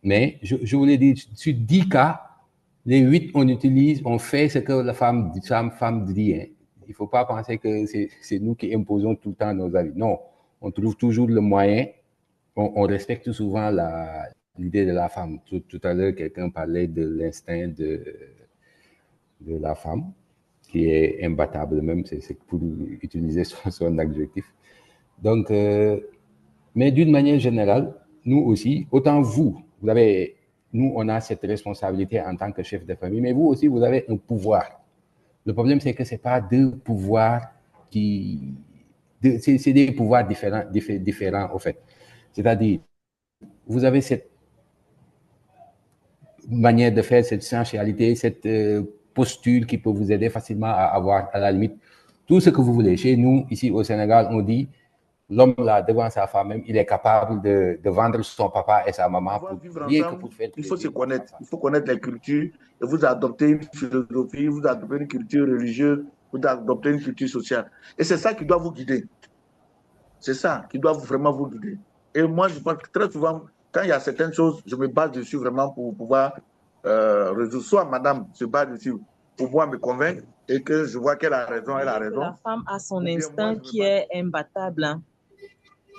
Mais je voulais dire, sur 10 cas, les 8, on fait ce que la femme dit. Hein. Il ne faut pas penser que c'est nous qui imposons tout le temps nos avis. Non, on trouve toujours le moyen. On respecte souvent l'idée de la femme. Tout à l'heure, quelqu'un parlait de l'instinct de la femme, qui est imbattable même, c'est pour utiliser son adjectif. Donc, mais d'une manière générale, nous aussi, autant nous, on a cette responsabilité en tant que chef de famille, mais vous aussi, vous avez un pouvoir. Le problème, c'est que ce n'est pas deux pouvoirs c'est des pouvoirs différents, au fait. C'est-à-dire, vous avez cette manière de faire, cette sensualité, cette posture qui peut vous aider facilement à avoir, à la limite, tout ce que vous voulez. Chez nous, ici au Sénégal, on dit l'homme là devant sa femme même, il est capable de vendre son papa et sa maman pour vivre rien ensemble, que pour faire plaisir. Il faut se connaître, il faut connaître les cultures et vous adoptez une philosophie, vous adoptez une culture religieuse, vous adoptez une culture sociale. Et c'est ça qui doit vous guider. C'est ça qui doit vraiment vous guider. Et moi, je pense que très souvent, quand il y a certaines choses, je me base dessus vraiment pour pouvoir résoudre. Soit madame se base dessus pour pouvoir me convaincre et que je vois qu'elle a raison, elle a raison. La femme a son instinct qui est imbattable. Hein.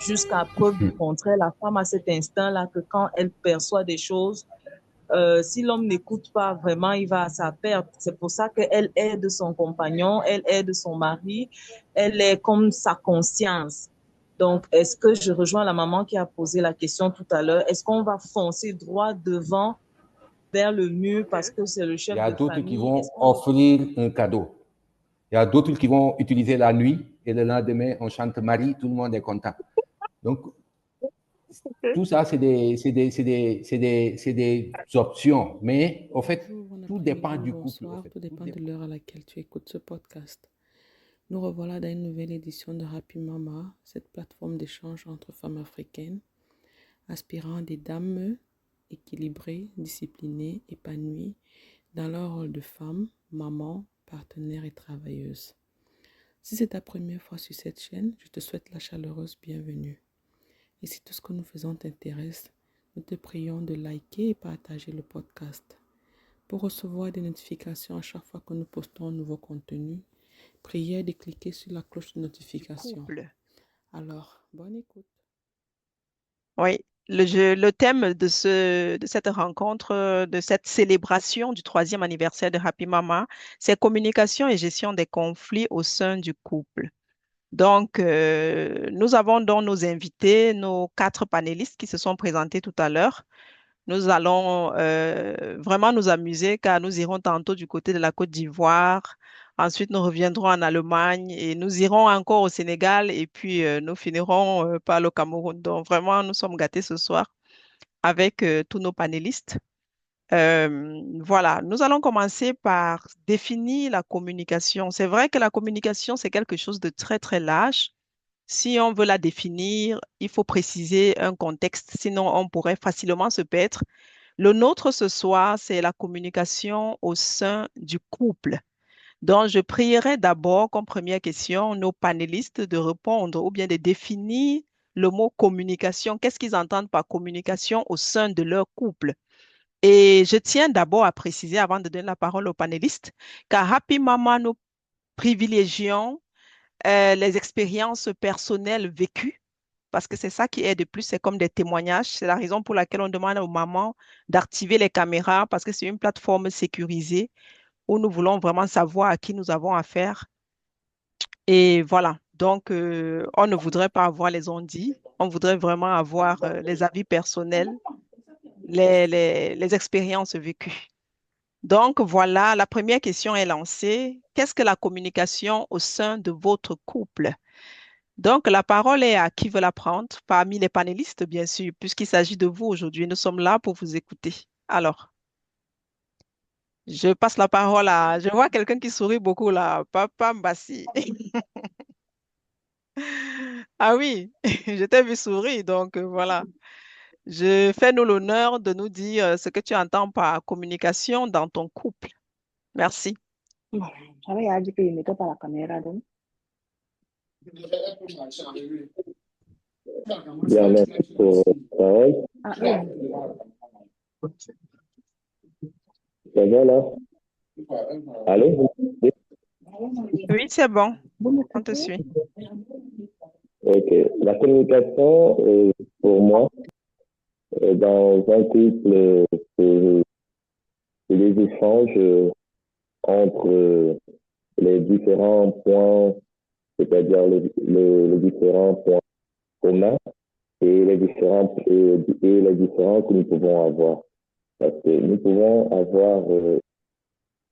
Jusqu'à preuve du contraire, la femme a cet instinct-là que quand elle perçoit des choses, si l'homme n'écoute pas vraiment, il va à sa perte. C'est pour ça qu'elle aide son compagnon, elle aide son mari, elle est comme sa conscience. Donc, est-ce que je rejoins la maman qui a posé la question tout à l'heure? Est-ce qu'on va foncer droit devant vers le mur parce que c'est le chef de famille? Il y a d'autres qui vont offrir un cadeau. Il y a d'autres qui vont utiliser la nuit et le lendemain, on chante Marie, tout le monde est content. Donc, tout ça, c'est des options. Mais, au fait, tout dépend du couple. Bonsoir, tout dépend de l'heure à laquelle tu écoutes ce podcast. Nous revoilà dans une nouvelle édition de Happy Mama, cette plateforme d'échange entre femmes africaines, aspirant des dames équilibrées, disciplinées, épanouies dans leur rôle de femme, maman, partenaire et travailleuse. Si c'est ta première fois sur cette chaîne, je te souhaite la chaleureuse bienvenue. Et si tout ce que nous faisons t'intéresse, nous te prions de liker et partager le podcast. Pour recevoir des notifications à chaque fois que nous postons un nouveau contenu, prière de cliquer sur la cloche de notification. Alors, bonne écoute. Oui, le thème de cette rencontre, de cette célébration du 3e anniversaire de Happy Mama, c'est communication et gestion des conflits au sein du couple. Donc, nous avons donc nos invités, nos 4 panélistes qui se sont présentés tout à l'heure. Nous allons vraiment nous amuser car nous irons tantôt du côté de la Côte d'Ivoire. Ensuite, nous reviendrons en Allemagne et nous irons encore au Sénégal et puis nous finirons par le Cameroun. Donc, vraiment, nous sommes gâtés ce soir avec tous nos panélistes. Voilà, nous allons commencer par définir la communication. C'est vrai que la communication, c'est quelque chose de très, très large. Si on veut la définir, il faut préciser un contexte, sinon on pourrait facilement se perdre. Le nôtre ce soir, c'est la communication au sein du couple. Donc, je prierai d'abord comme première question nos panélistes de répondre ou bien de définir le mot communication. Qu'est-ce qu'ils entendent par communication au sein de leur couple? Et je tiens d'abord à préciser, avant de donner la parole aux panélistes, qu'à Happy Mama, nous privilégions les expériences personnelles vécues, parce que c'est ça qui est de plus, c'est comme des témoignages. C'est la raison pour laquelle on demande aux mamans d'activer les caméras, parce que c'est une plateforme sécurisée où nous voulons vraiment savoir à qui nous avons affaire. Et voilà, donc on ne voudrait pas avoir les on-dit, on voudrait vraiment avoir les avis personnels, les expériences vécues. Donc voilà, la première question est lancée. Qu'est-ce que la communication au sein de votre couple? Donc la parole est à qui veut la prendre, parmi les panélistes, bien sûr, puisqu'il s'agit de vous aujourd'hui. Nous sommes là pour vous écouter. Alors, je passe la parole à... Je vois quelqu'un qui sourit beaucoup là, Papa Mbassi. Ah oui, je t'ai vu sourire, donc voilà. Je fais-nous l'honneur de nous dire ce que tu entends par communication dans ton couple. Merci. J'avais dit qu'il n'était pas la caméra, donc. Bien, merci pour la parole. Ça va là? Allô? Oui, c'est bon. On te suit. Ok. La communication, pour moi, dans un couple, c'est c'est les échanges entre les différents points, c'est-à-dire les différents points communs et les différents que nous pouvons avoir. Parce que nous pouvons avoir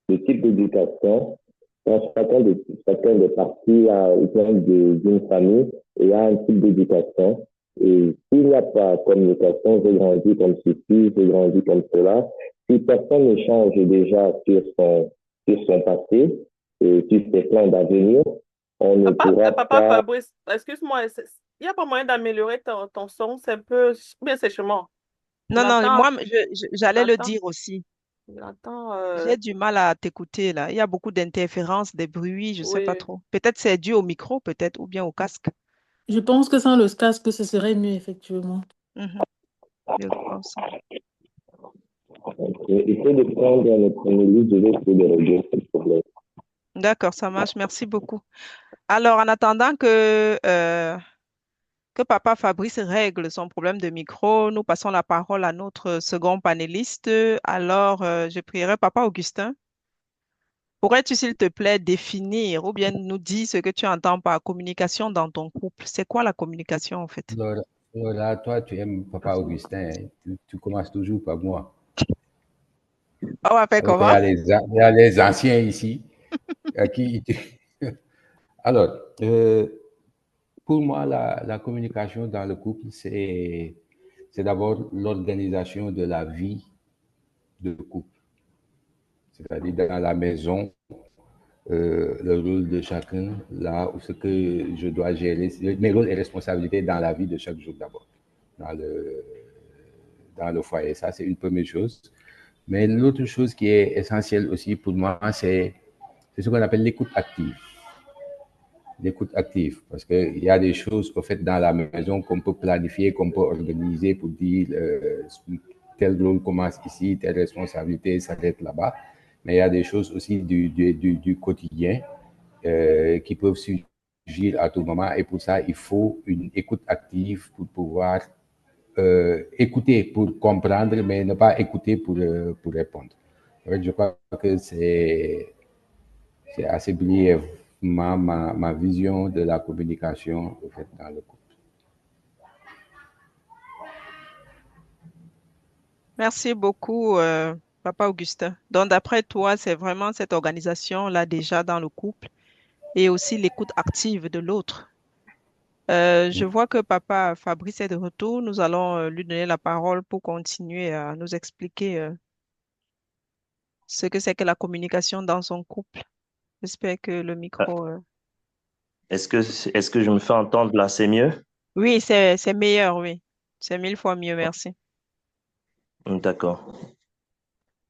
le type d'éducation. Quand chacun des parties vient d'une famille et a un type d'éducation. Et s'il n'y a pas de communication, j'ai grandi comme ceci, j'ai grandi comme cela. Si personne n'échange déjà sur son passé et sur ses plans d'avenir, on ne pourra Papa pas. Fabrice, excuse-moi, il n'y a pas moyen d'améliorer ton son, c'est un peu, ou bien c'est chez moi. Non, non, J'entends, moi, j'allais le j'entends, dire aussi. j'entends, J'ai du mal à t'écouter là. Il y a beaucoup d'interférences, des bruits, je ne sais pas oui. trop. Peut-être c'est dû au micro, peut-être, ou bien au casque. Je pense que sans le casque, ce serait mieux, effectivement. Mhm, je crois aussi. Il faut de prendre notre liste de l'autre de régler ce problème. D'accord, ça marche. Merci beaucoup. Alors, en attendant que Papa Fabrice règle son problème de micro, nous passons la parole à notre second panéliste. Alors, je prierai Papa Augustin. Pourrais-tu, s'il te plaît, définir ou bien nous dire ce que tu entends par communication dans ton couple? C'est quoi la communication en fait? Laura, Laura, toi, tu aimes Papa Augustin, hein. Tu commences toujours par moi. On va faire Alors qu'il comment? y a les anciens ici à qui. Alors, pour moi, la communication dans le couple, c'est d'abord l'organisation de la vie de couple. C'est-à-dire dans la maison, le rôle de chacun, là où ce que je dois gérer, mes rôles et responsabilités dans la vie de chaque jour d'abord, dans dans le foyer. Ça, c'est une première chose. Mais l'autre chose qui est essentielle aussi pour moi, c'est ce qu'on appelle l'écoute active. L'écoute active, parce qu'il y a des choses au fait dans la maison qu'on peut planifier, qu'on peut organiser pour dire tel rôle commence ici, telle responsabilité s'arrête là-bas. Mais il y a des choses aussi du quotidien qui peuvent surgir à tout moment. Et pour ça, il faut une écoute active pour pouvoir écouter pour comprendre, mais ne pas écouter pour répondre. En fait, je crois que c'est assez brièvement ma vision de la communication en fait, dans le couple. Merci beaucoup, Papa Augustin. Donc, d'après toi, c'est vraiment cette organisation-là déjà dans le couple et aussi l'écoute active de l'autre. Je vois que Papa Fabrice est de retour. Nous allons lui donner la parole pour continuer à nous expliquer ce que c'est que la communication dans son couple. J'espère que le Ah, micro... est-ce que je me fais entendre là, c'est mieux? Oui, c'est meilleur, oui. C'est 1000 fois mieux, merci. D'accord.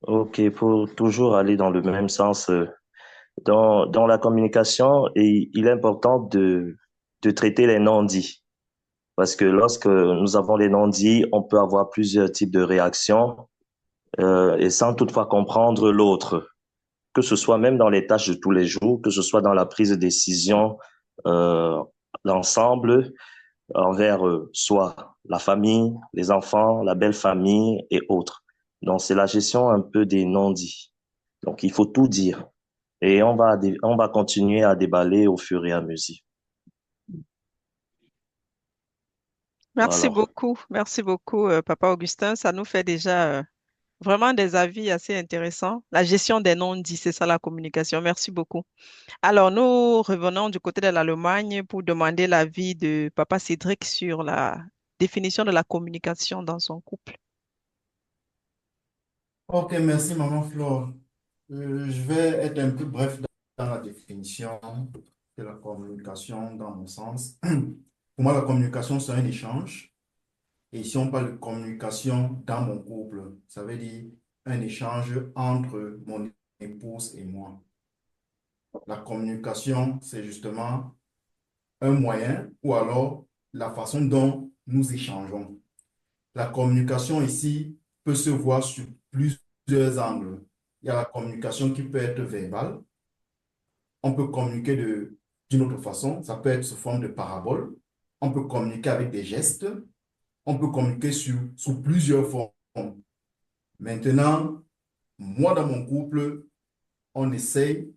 Ok, pour toujours aller dans le même sens, dans la communication, il est important de traiter les non-dits. Parce que lorsque nous avons les non-dits, on peut avoir plusieurs types de réactions et sans toutefois comprendre l'autre, que ce soit même dans les tâches de tous les jours, que ce soit dans la prise de décision, euh, l'ensemble, envers soit la famille, les enfants, la belle famille et autres. Donc, c'est la gestion un peu des non-dits. Donc, il faut tout dire. Et on va continuer à déballer au fur et à mesure. Voilà. Merci beaucoup, Papa Augustin. Ça nous fait déjà vraiment des avis assez intéressants. La gestion des non-dits, c'est ça la communication. Merci beaucoup. Alors, nous revenons du côté de l'Allemagne pour demander l'avis de Papa Cédric sur la définition de la communication dans son couple. Ok, merci, Maman Flore. Je vais être un peu bref dans la définition de la communication dans mon sens. Pour moi, la communication, c'est un échange. Et si on parle de communication dans mon couple, ça veut dire un échange entre mon épouse et moi. La communication, c'est justement un moyen ou alors la façon dont nous échangeons. La communication ici peut se voir sur plusieurs angles. Il y a la communication qui peut être verbale. On peut communiquer d'une autre façon. Ça peut être sous forme de parabole. On peut communiquer avec des gestes. On peut communiquer sous plusieurs formes. Maintenant, moi, dans mon couple, on essaye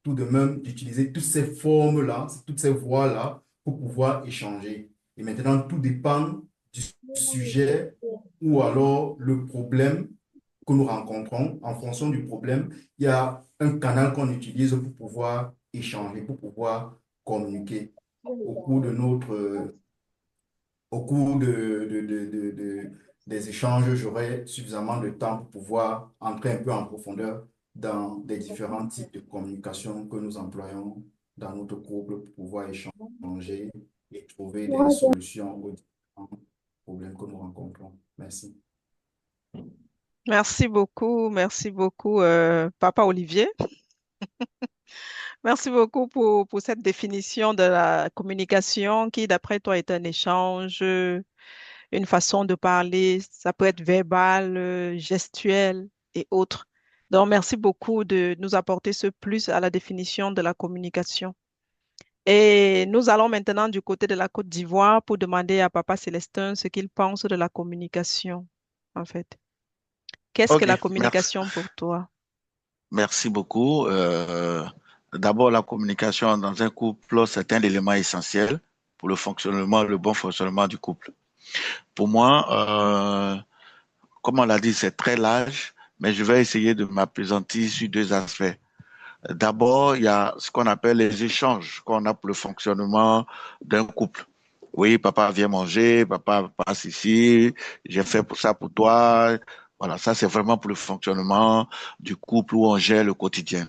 tout de même d'utiliser toutes ces formes-là, toutes ces voies-là pour pouvoir échanger. Et maintenant, tout dépend du sujet ou alors le problème que nous rencontrons. En fonction du problème, il y a un canal qu'on utilise pour pouvoir échanger, pour pouvoir communiquer. Au cours des échanges, j'aurai suffisamment de temps pour pouvoir entrer un peu en profondeur dans les différents types de communication que nous employons dans notre couple pour pouvoir échanger et trouver des solutions aux différents problèmes que nous rencontrons. Merci. Merci beaucoup, Papa Olivier. Merci beaucoup pour cette définition de la communication qui, d'après toi, est un échange, une façon de parler. Ça peut être verbal, gestuel et autres. Donc, merci beaucoup de nous apporter ce plus à la définition de la communication. Et nous allons maintenant du côté de la Côte d'Ivoire pour demander à Papa Célestin ce qu'il pense de la communication, en fait. Qu'est-ce que la merci. communication pour toi? Merci beaucoup. D'abord, la communication dans un couple, c'est un élément essentiel pour le bon fonctionnement du couple. Pour moi, comme on l'a dit, c'est très large, mais je vais essayer de m'appesantir sur deux aspects. D'abord, il y a ce qu'on appelle les échanges qu'on a pour le fonctionnement d'un couple. Oui, papa vient manger, papa passe ici, j'ai fait pour ça pour toi. Voilà, ça c'est vraiment pour le fonctionnement du couple où on gère le quotidien.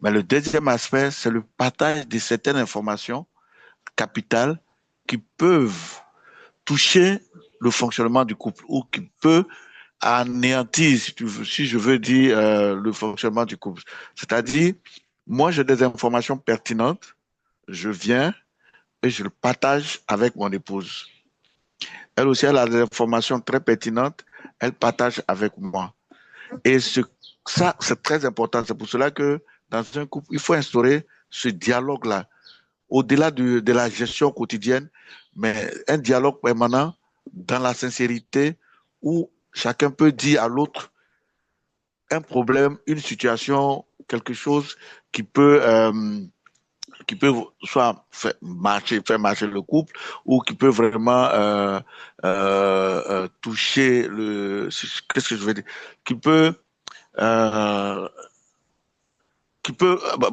Mais le deuxième aspect, c'est le partage de certaines informations capitales qui peuvent toucher le fonctionnement du couple ou qui peut anéantir, si je veux dire, le fonctionnement du couple. C'est-à-dire, moi, j'ai des informations pertinentes, je viens et je le partage avec mon épouse. Elle aussi, elle a des informations très pertinentes, elle partage avec moi. Et ça, c'est très important. C'est pour cela que dans un couple, il faut instaurer ce dialogue-là, au-delà de la gestion quotidienne, mais un dialogue permanent dans la sincérité où chacun peut dire à l'autre un problème, une situation, quelque chose qui peut soit faire marcher le couple ou qui peut vraiment toucher qu'est-ce que je veux dire, qui peut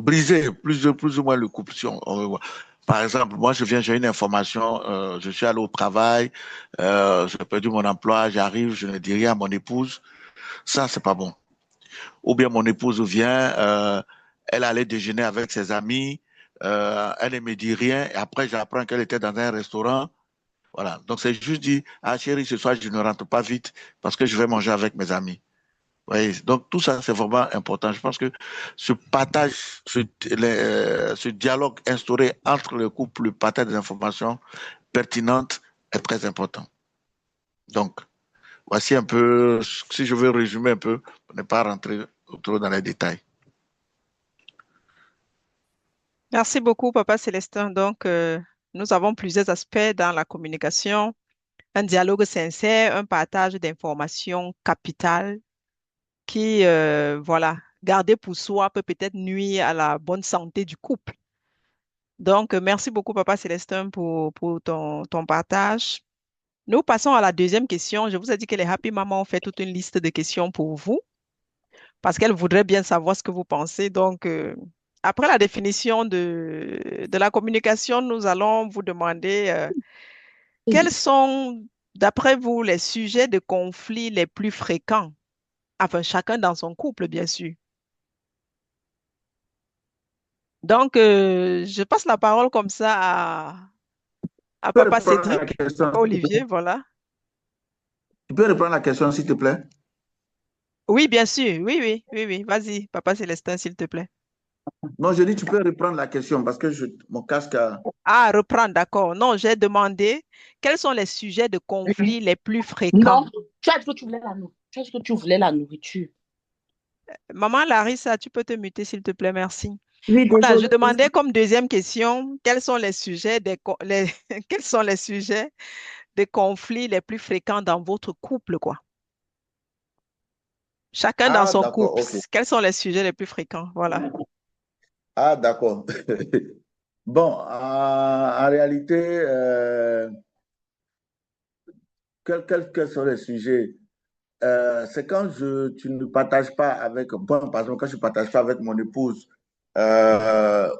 briser plus ou moins le couple. Par exemple, moi, j'ai une information, je suis allé au travail, j'ai perdu mon emploi, j'arrive, je ne dis rien à mon épouse. Ça, c'est pas bon. Ou bien mon épouse vient, elle allait déjeuner avec ses amis, elle ne me dit rien, et après, j'apprends qu'elle était dans un restaurant. Voilà. Donc, c'est juste dit, ah chérie, ce soir, je ne rentre pas vite parce que je vais manger avec mes amis. Oui, donc tout ça, c'est vraiment important. Je pense que ce partage, ce dialogue instauré entre le couple, le partage des informations pertinentes est très important. Donc, voici un peu, si je veux résumer un peu, pour ne pas rentrer trop dans les détails. Merci beaucoup, Papa Célestin. Donc, nous avons plusieurs aspects dans la communication. Un dialogue sincère, un partage d'informations capitales qui, voilà, garder pour soi peut peut-être nuire à la bonne santé du couple. Donc, merci beaucoup, Papa Célestin, pour ton partage. Nous passons à la deuxième question. Je vous ai dit que les Happy Mamas ont fait toute une liste de questions pour vous parce qu'elles voudraient bien savoir ce que vous pensez. Donc, après la définition de la communication, nous allons vous demander quels sont, d'après vous, les sujets de conflit les plus fréquents. Enfin, chacun dans son couple, bien sûr. Donc, je passe la parole comme ça à Papa Cédric, Papa Olivier, voilà. Tu peux reprendre la question, s'il te plaît? Oui, bien sûr. Oui. Vas-y, Papa Célestin, s'il te plaît. Non, je dis, tu peux reprendre la question parce que mon casque a... Ah, reprendre, d'accord. Non, j'ai demandé quels sont les sujets de conflit les plus fréquents Tu as dit que tu voulais la nourriture. Tu as dit que tu voulais la nourriture. Maman Larissa, tu peux te muter, s'il te plaît, merci. Oui, Voilà, je désolée. demandais comme deuxième question, quels sont les sujets quels sont les sujets des conflits les plus fréquents dans votre couple, quoi? Chacun dans Ah, son d'accord, couple, ok. quels sont les sujets les plus fréquents? Voilà. Ah, d'accord. Bon, en réalité, quels sont les sujets? C'est quand tu ne partages pas avec, bon, par exemple, quand je ne partage pas avec mon épouse,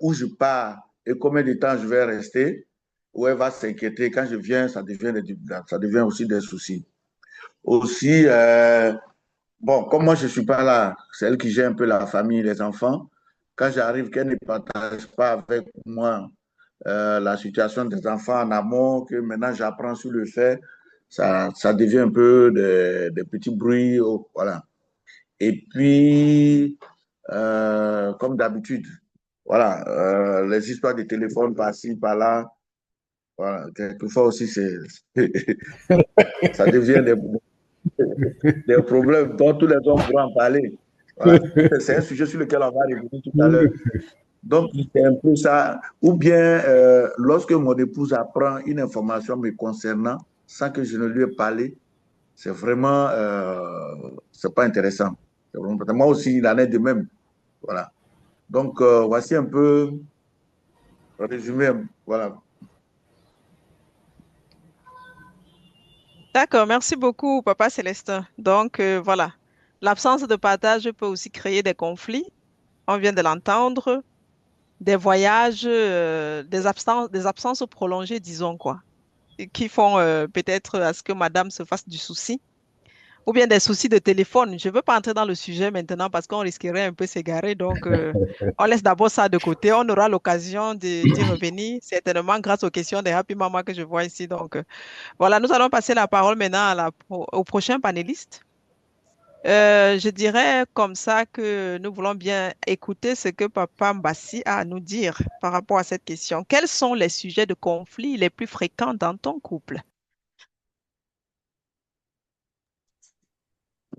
où je pars et combien de temps je vais rester, où elle va s'inquiéter. Quand je viens, ça devient aussi des soucis. Aussi, bon, comme moi je ne suis pas là, c'est elle qui gère un peu la famille, les enfants. Quand j'arrive, qu'elle ne partage pas avec moi la situation des enfants en amont, que maintenant j'apprends sur le fait, ça devient un peu des petits bruits. Oh, voilà. Et puis, comme d'habitude, voilà, les histoires de téléphone par-ci, par-là, voilà, quelquefois aussi, ça devient des problèmes dont tous les hommes pourront en parler. Voilà. C'est un sujet sur lequel on va revenir tout à l'heure. Donc, c'est un peu ça. Ou bien, lorsque mon épouse apprend une information me concernant, sans que je ne lui ai parlé, c'est vraiment, c'est pas intéressant. Moi aussi, il en est de même. Voilà. Donc, voici un peu le résumé. Voilà. D'accord, merci beaucoup, Papa Célestin. Donc, voilà, l'absence de partage peut aussi créer des conflits. On vient de l'entendre, des voyages, des absences prolongées, disons quoi, et qui font peut-être à ce que Madame se fasse du souci. Ou bien des soucis de téléphone. Je ne veux pas entrer dans le sujet maintenant parce qu'on risquerait un peu s'égarer. Donc, on laisse d'abord ça de côté. On aura l'occasion d'y revenir, certainement grâce aux questions des Happy Mama que je vois ici. Donc, voilà, nous allons passer la parole maintenant au prochain panéliste. Je dirais comme ça que nous voulons bien écouter ce que Papa Mbassi a à nous dire par rapport à cette question. Quels sont les sujets de conflit les plus fréquents dans ton couple?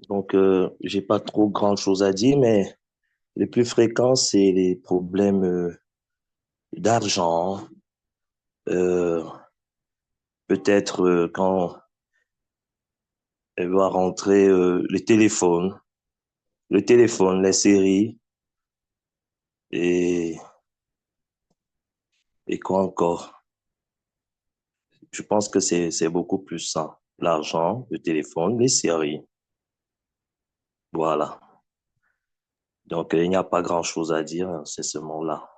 Donc, j'ai pas trop grand-chose à dire, mais les plus fréquents, c'est les problèmes d'argent, euh, peut-être quand elle doit rentrer le téléphone, les séries et, et quoi encore. Je pense que c'est beaucoup plus ça. L'argent, le téléphone, les séries. Voilà. Donc, il n'y a pas grand-chose à dire, hein, c'est ce mot-là.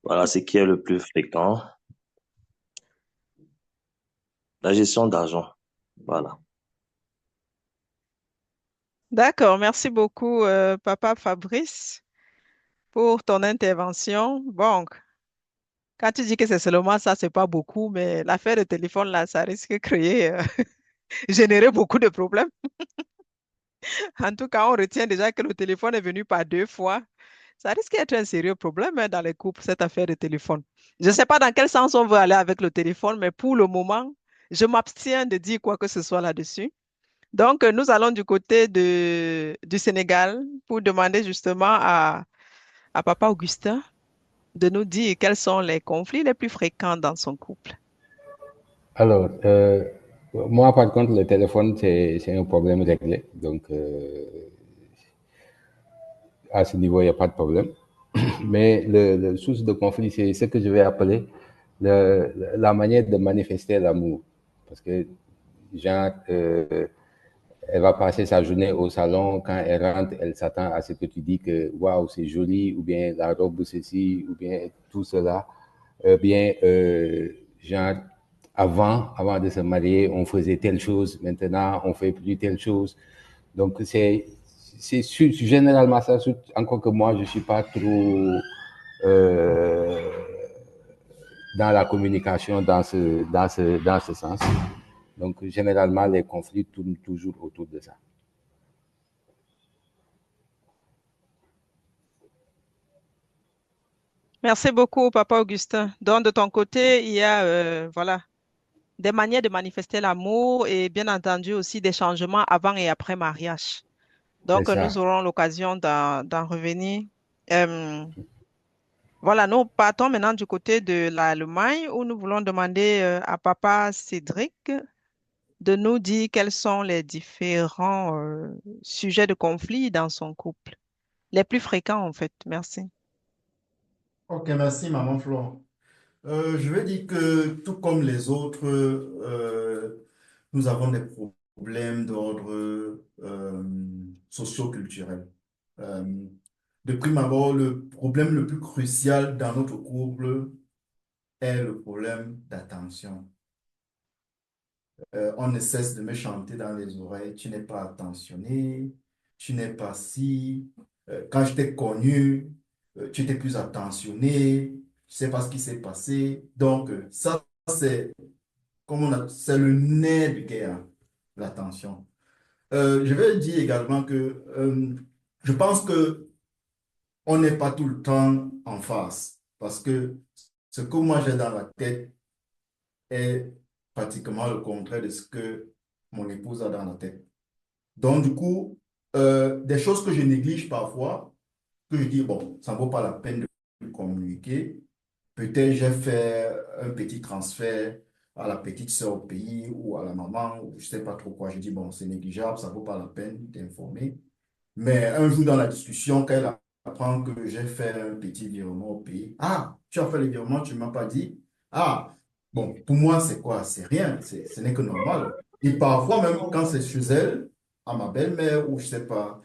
Voilà ce qui est le plus fréquent. La gestion d'argent. Voilà. D'accord, merci beaucoup, Papa Fabrice, pour ton intervention. Bon, quand tu dis que c'est seulement ça, c'est pas beaucoup, mais l'affaire de téléphone, là, ça risque de créer, générer beaucoup de problèmes. En tout cas, on retient déjà que le téléphone est venu par 2 fois. Ça risque d'être un sérieux problème hein, dans les couples, cette affaire de téléphone. Je ne sais pas dans quel sens on veut aller avec le téléphone, mais pour le moment, je m'abstiens de dire quoi que ce soit là-dessus. Donc, nous allons du côté du Sénégal pour demander justement à Papa Augustin de nous dire quels sont les conflits les plus fréquents dans son couple. Alors, moi, par contre, le téléphone, c'est un problème réglé. Donc, à ce niveau, il n'y a pas de problème. Mais le source de conflit, c'est ce que je vais appeler la manière de manifester l'amour. Parce que, genre, elle va passer sa journée au salon. Quand elle rentre, elle s'attend à ce que tu dis que waouh, c'est joli, ou bien la robe ceci, ou bien tout cela. Bien, genre, avant de se marier, on faisait telle chose. Maintenant, on fait plus telle chose. Donc, c'est généralement ça. Encore que moi, je suis pas trop euh, dans la communication dans ce sens. Donc, généralement, les conflits tournent toujours autour de ça. Merci beaucoup, Papa Augustin. Donc, de ton côté, il y a voilà, des manières de manifester l'amour et bien entendu aussi des changements avant et après mariage. C'est Donc, nous ça. aurons l'occasion d'en revenir. Euh, voilà, nous partons maintenant du côté de l'Allemagne où nous voulons demander à Papa Cédric de nous dire quels sont les différents sujets de conflit dans son couple. Les plus fréquents, en fait. Merci. Ok, merci, Maman Flore. Je vais dire que tout comme les autres, nous avons des problèmes d'ordre socio-culturel. Euh, de prime abord, le problème le plus crucial dans notre couple est le problème d'attention. On ne cesse de me chanter dans les oreilles, tu n'es pas attentionné, tu n'es pas si. Quand je t'ai connu, tu étais plus attentionné, je sais pas ce qui s'est passé. Donc, ça, c'est c'est le nerf de guerre, l'attention. Je vais dire également que je pense que on n'est pas tout le temps en face parce que ce que moi j'ai dans la tête est pratiquement le contraire de ce que mon épouse a dans la tête. Donc, du coup, des choses que je néglige parfois, que je dis, bon, ça ne vaut pas la peine de communiquer. Peut-être j'ai fait un petit transfert à la petite sœur au pays ou à la maman, ou je ne sais pas trop quoi. Je dis, bon, c'est négligeable, ça ne vaut pas la peine d'informer. Mais un jour dans la discussion, quand elle apprend que j'ai fait un petit virement au pays, ah, tu as fait le virement, tu ne m'as pas dit. Ah, bon, pour moi, c'est quoi? C'est rien, ce n'est que normal. Et parfois, même quand c'est chez elle, à ma belle-mère ou je ne sais pas,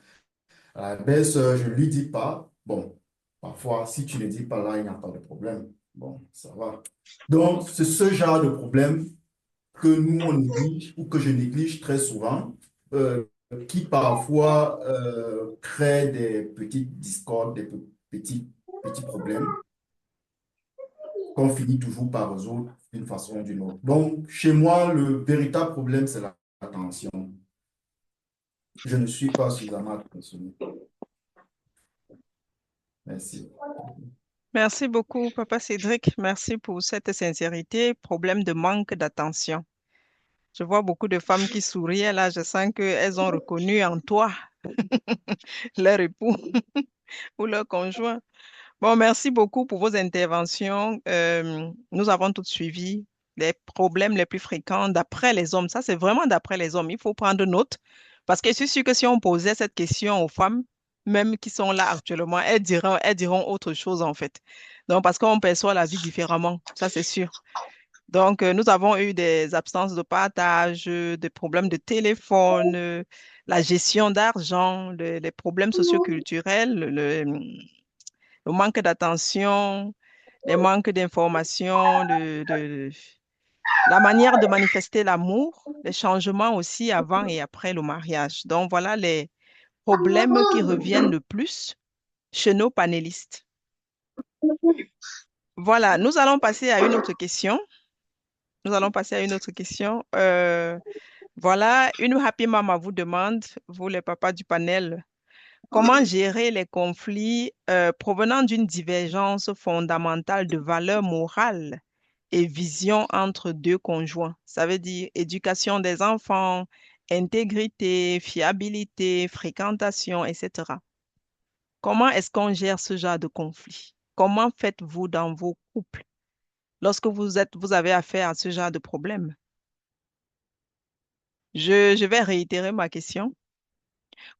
à la belle-sœur, je ne lui dis pas. Bon, parfois, si tu ne dis pas là, il n'y a pas de problème. Bon, ça va. Donc, c'est ce genre de problème que nous, on néglige ou que je néglige très souvent, qui parfois crée des petites discordes, des petits problèmes qu'on finit toujours par résoudre d'une façon ou d'une autre. Donc, chez moi, le véritable problème, c'est l'attention. Je ne suis pas suffisamment attentionné. Merci. Merci beaucoup, Papa Cédric. Merci pour cette sincérité. Problème de manque d'attention. Je vois beaucoup de femmes qui sourient là. Je sens qu'elles ont reconnu en toi leur époux ou leur conjoint. Bon, merci beaucoup pour vos interventions. Nous avons toutes suivi les problèmes les plus fréquents d'après les hommes. Ça, c'est vraiment d'après les hommes. Il faut prendre note parce que je suis sûre que si on posait cette question aux femmes, même qui sont là actuellement, elles diront autre chose en fait. Donc, parce qu'on perçoit la vie différemment, ça c'est sûr. Donc, nous avons eu des absences de partage, des problèmes de téléphone, la gestion d'argent, les problèmes socioculturels, le manque d'attention, les manques d'information, la manière de manifester l'amour, les changements aussi avant et après le mariage. Donc, voilà les problèmes qui reviennent le plus chez nos panélistes. Voilà, nous allons passer à une autre question. Nous allons passer à une autre question. Voilà, une happy mama vous demande, vous les papas du panel, comment gérer les conflits provenant d'une divergence fondamentale de valeurs morales et vision entre deux conjoints? Ça veut dire éducation des enfants, intégrité, fiabilité, fréquentation, etc. Comment est-ce qu'on gère ce genre de conflit? Comment faites-vous dans vos couples lorsque vous avez affaire à ce genre de problème? Je vais réitérer ma question.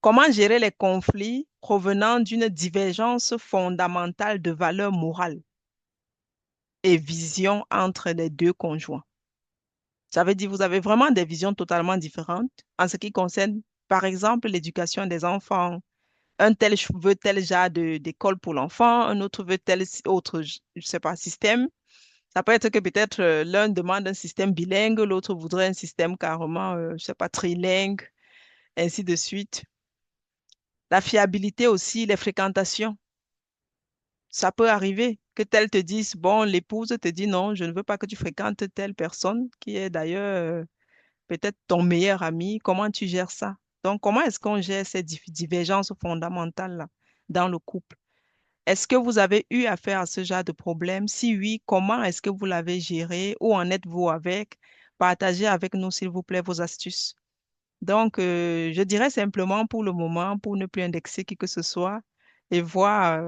Comment gérer les conflits provenant d'une divergence fondamentale de valeurs morales et vision entre les deux conjoints? Ça veut dire que vous avez vraiment des visions totalement différentes en ce qui concerne, par exemple, l'éducation des enfants. Un tel veut tel genre d'école pour l'enfant, un autre veut tel autre, je ne sais pas, système. Ça peut être que peut-être l'un demande un système bilingue, l'autre voudrait un système carrément, je ne sais pas, trilingue, ainsi de suite. La fiabilité aussi, les fréquentations. Ça peut arriver que tel te dise, bon, l'épouse te dit non, je ne veux pas que tu fréquentes telle personne qui est d'ailleurs peut-être ton meilleur ami. Comment tu gères ça? Donc, comment est-ce qu'on gère ces divergences fondamentales-là dans le couple? Est-ce que vous avez eu affaire à ce genre de problème? Si oui, comment est-ce que vous l'avez géré? Où en êtes-vous avec? partagez avec nous, s'il vous plaît, vos astuces. Donc, je dirais simplement pour le moment, pour ne plus indexer qui que ce soit, et voir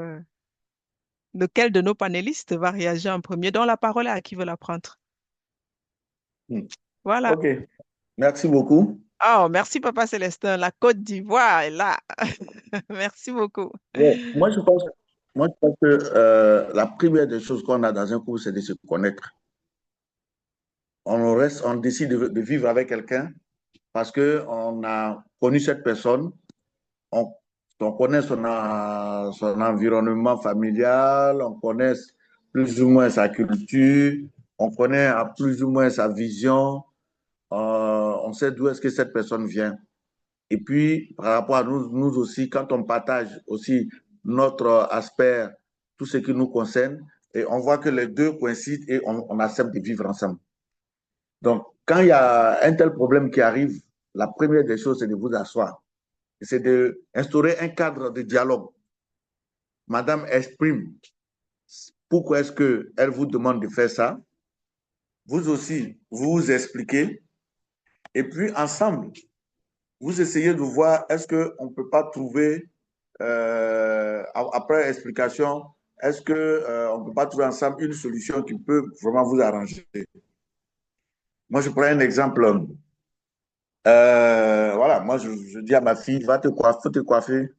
lequel de nos panélistes va réagir en premier. Donc, la parole est à qui veut la prendre. Voilà. OK. Merci beaucoup. Oh, merci, Papa Célestin. La Côte d'Ivoire est là. Merci beaucoup. Moi, je pense que la première des choses qu'on a dans un couple, c'est de se connaître. On décide de vivre avec quelqu'un parce qu'on a connu cette personne, on connaît son environnement familial, on connaît plus ou moins sa culture, on connaît plus ou moins sa vision, on sait d'où est-ce que cette personne vient. Et puis, par rapport à nous aussi, quand on partage aussi notre aspect, tout ce qui nous concerne, et on voit que les deux coïncident et on accepte de vivre ensemble. Donc, quand il y a un tel problème qui arrive, la première des choses, c'est de vous asseoir. C'est d'instaurer un cadre de dialogue. Madame exprime pourquoi est-ce qu'elle vous demande de faire ça. Vous aussi, vous vous expliquez. Et puis, ensemble, vous essayez de voir est-ce qu'on ne peut pas trouver, après explication, est-ce qu'on ne peut pas trouver ensemble une solution qui peut vraiment vous arranger. Moi, je prends un exemple. Voilà, moi, je dis à ma fille, va te coiffer,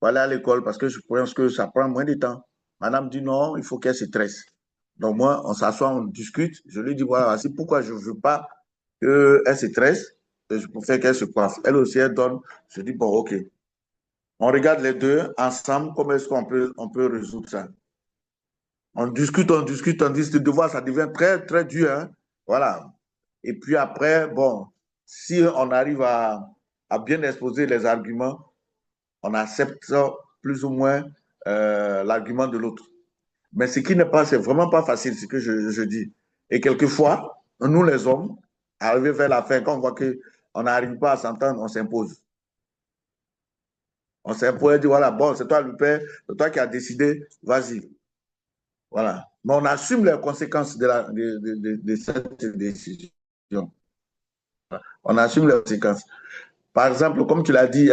va aller à l'école parce que je pense que ça prend moins de temps. Madame dit non, il faut qu'elle se tresse. Donc, moi, on s'assoit, on discute. Je lui dis, voilà, c'est pourquoi je ne veux pas qu'elle se tresse. Je préfère qu'elle se coiffe. Elle aussi, elle donne. Je dis, bon, OK. On regarde les deux ensemble, comment est-ce qu'on peut résoudre ça. On discute, on dit, de voir, ça devient très, très dur. Hein? Voilà. Et puis après, bon, si on arrive à bien exposer les arguments, on accepte plus ou moins l'argument de l'autre. Mais ce qui n'est pas, c'est vraiment pas facile, ce que je dis. Et quelquefois, nous les hommes, arrivés vers la fin, quand on voit qu'on n'arrive pas à s'entendre, on s'impose. On s'impose et dit, voilà, bon, c'est toi le père, c'est toi qui as décidé, vas-y. Voilà. Mais on assume les conséquences de cette décision. On assume les conséquences. Par exemple, comme tu l'as dit,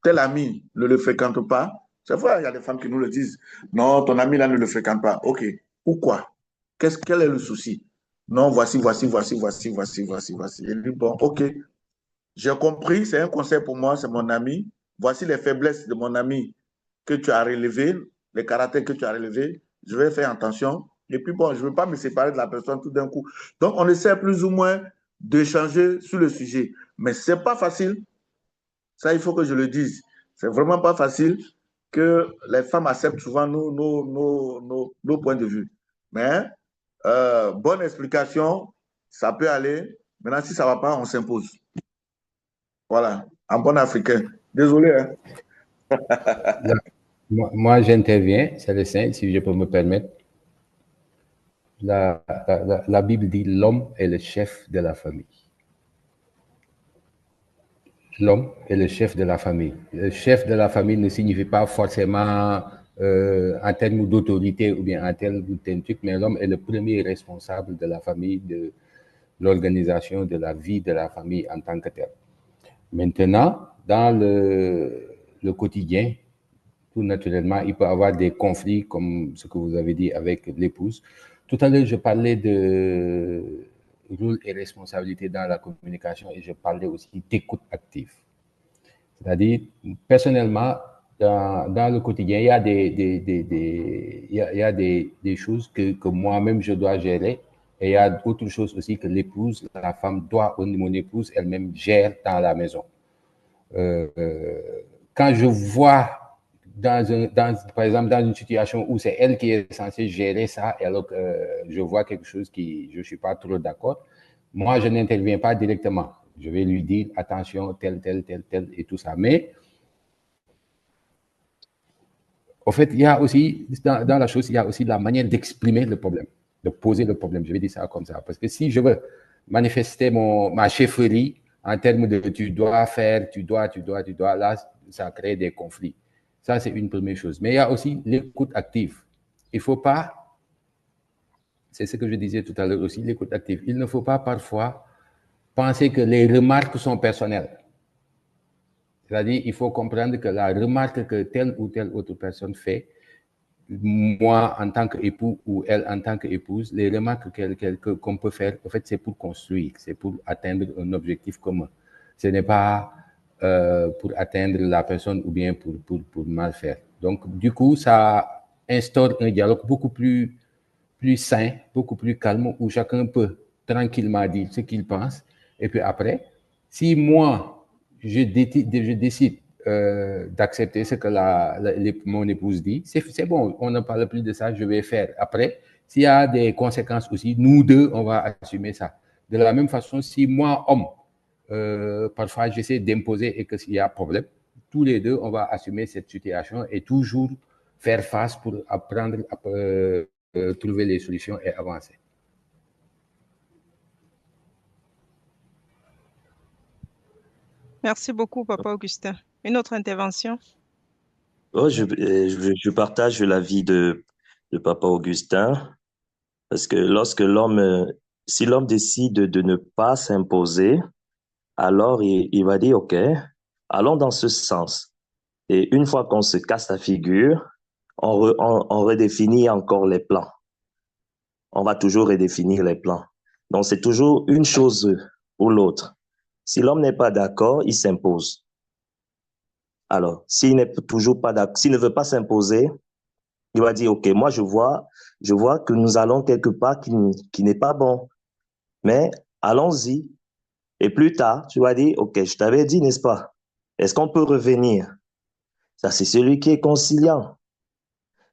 tel ami ne le fréquente pas. C'est vrai, il y a des femmes qui nous le disent. Non, ton ami là ne le fréquente pas. OK. Pourquoi? Quel est le souci? Non, voici. Et lui, bon, OK. J'ai compris, c'est un conseil pour moi, c'est mon ami. Voici les faiblesses de mon ami que tu as relevées, les caractères que tu as relevés. Je vais faire attention. Et puis, bon, je ne veux pas me séparer de la personne tout d'un coup. Donc, on essaie plus ou moins d'échanger sur le sujet. Mais ce n'est pas facile. Ça, il faut que je le dise. C'est vraiment pas facile que les femmes acceptent souvent nos points de vue. Mais, bonne explication, ça peut aller. Maintenant, si ça ne va pas, on s'impose. Voilà, en bon africain. Désolé. Hein? Là, moi j'interviens, Célestin, si je peux me permettre. La Bible dit l'homme est le chef de la famille. L'homme est le chef de la famille. Le chef de la famille ne signifie pas forcément en termes d'autorité ou bien en termes de truc, mais l'homme est le premier responsable de la famille, de l'organisation de la vie de la famille en tant que tel. Maintenant, dans le quotidien, tout naturellement, il peut y avoir des conflits, comme ce que vous avez dit avec l'épouse. Tout à l'heure, je parlais de rôle et responsabilité dans la communication et je parlais aussi d'écoute active. C'est-à-dire, personnellement, dans le quotidien, il y a des choses que moi-même je dois gérer et il y a d'autres choses aussi que l'épouse, la femme doit, mon épouse elle-même gère dans la maison. Quand je vois par exemple, dans une situation où c'est elle qui est censée gérer ça, alors que je vois quelque chose qui je ne suis pas trop d'accord, moi, je n'interviens pas directement. Je vais lui dire, attention, tel, et tout ça. Mais, au fait, il y a aussi, dans la chose, il y a aussi la manière d'exprimer le problème, de poser le problème. Je vais dire ça comme ça. Parce que si je veux manifester ma chefferie en termes de tu dois faire, tu dois, là, ça crée des conflits. Ça, c'est une première chose. Mais il y a aussi l'écoute active. Il ne faut pas c'est ce que je disais tout à l'heure aussi, l'écoute active. Il ne faut pas parfois penser que les remarques sont personnelles. C'est-à-dire, il faut comprendre que la remarque que telle ou telle autre personne fait, moi en tant qu'époux ou elle en tant qu'épouse, les remarques qu'on peut faire, en fait, c'est pour construire, c'est pour atteindre un objectif commun. Ce n'est pas pour atteindre la personne ou bien pour mal faire. Donc, du coup, ça instaure un dialogue beaucoup plus sain, beaucoup plus calme, où chacun peut tranquillement dire ce qu'il pense. Et puis après, si moi, je décide d'accepter ce que mon épouse dit, c'est bon, on ne parle plus de ça, je vais faire. Après, s'il y a des conséquences aussi, nous deux, on va assumer ça. De la même façon, si moi, homme, parfois j'essaie d'imposer et qu'il y a problème, tous les deux, on va assumer cette situation et toujours faire face pour apprendre trouver les solutions et avancer. Merci beaucoup, Papa Augustin. Une autre intervention? Oh, je partage l'avis de Papa Augustin, parce que si l'homme décide de ne pas s'imposer, alors il va dire, OK, allons dans ce sens. Et une fois qu'on se casse la figure, on redéfinit encore les plans. On va toujours redéfinir les plans. Donc, c'est toujours une chose ou l'autre. Si l'homme n'est pas d'accord, il s'impose. Alors, s'il n'est toujours pas d'accord, s'il ne veut pas s'imposer, il va dire, OK, moi, je vois que nous allons quelque part qui n'est pas bon. Mais allons-y. Et plus tard, tu vas dire, OK, je t'avais dit, n'est-ce pas? Est-ce qu'on peut revenir? Ça, c'est celui qui est conciliant.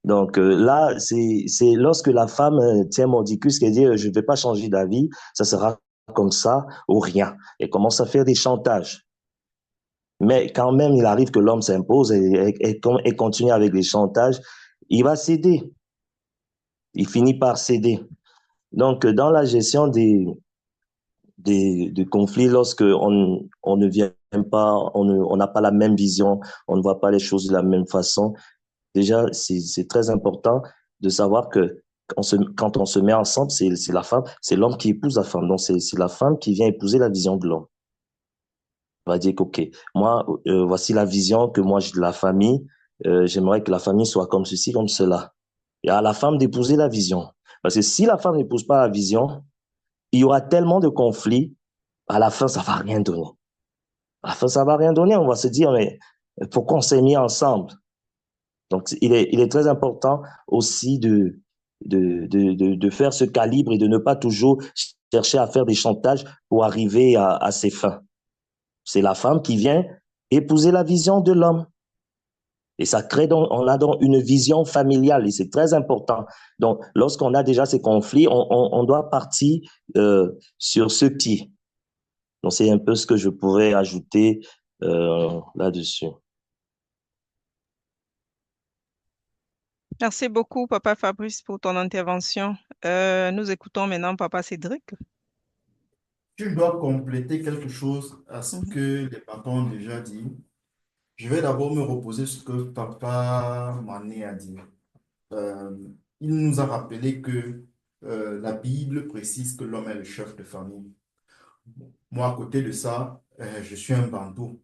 Donc là, c'est lorsque la femme tient mordicus et dit je ne vais pas changer d'avis, ça sera comme ça ou rien. Et commence à faire des chantages. Mais quand même, il arrive que l'homme s'impose et continue avec les chantages, il va céder. Il finit par céder. Donc, dans la gestion des conflits, lorsque on ne vient pas, on n'a pas la même vision, on ne voit pas les choses de la même façon, déjà, c'est très important de savoir que quand on se met ensemble, c'est la femme, c'est l'homme qui épouse la femme. Donc, c'est la femme qui vient épouser la vision de l'homme. On va dire que, OK, moi, voici la vision que moi j'ai de la famille. J'aimerais que la famille soit comme ceci, comme cela. Et à la femme d'épouser la vision. Parce que si la femme n'épouse pas la vision, il y aura tellement de conflits, à la fin, ça va rien donner. À la fin, ça va rien donner. On va se dire, mais pourquoi on s'est mis ensemble? Donc, il est très important aussi de faire ce calibre et de ne pas toujours chercher à faire des chantages pour arriver à ses fins. C'est la femme qui vient épouser la vision de l'homme. Et ça crée donc, on a donc une vision familiale et c'est très important. Donc, lorsqu'on a déjà ces conflits, on doit partir sur ce qui. Donc, c'est un peu ce que je pourrais ajouter là-dessus. Merci beaucoup, Papa Fabrice, pour ton intervention. Nous écoutons maintenant Papa Cédric. Je dois compléter quelque chose à ce que les papas ont déjà dit. Je vais d'abord me reposer sur ce que Papa Mané a dit. Il nous a rappelé que la Bible précise que l'homme est le chef de famille. Moi, à côté de ça, je suis un bantou.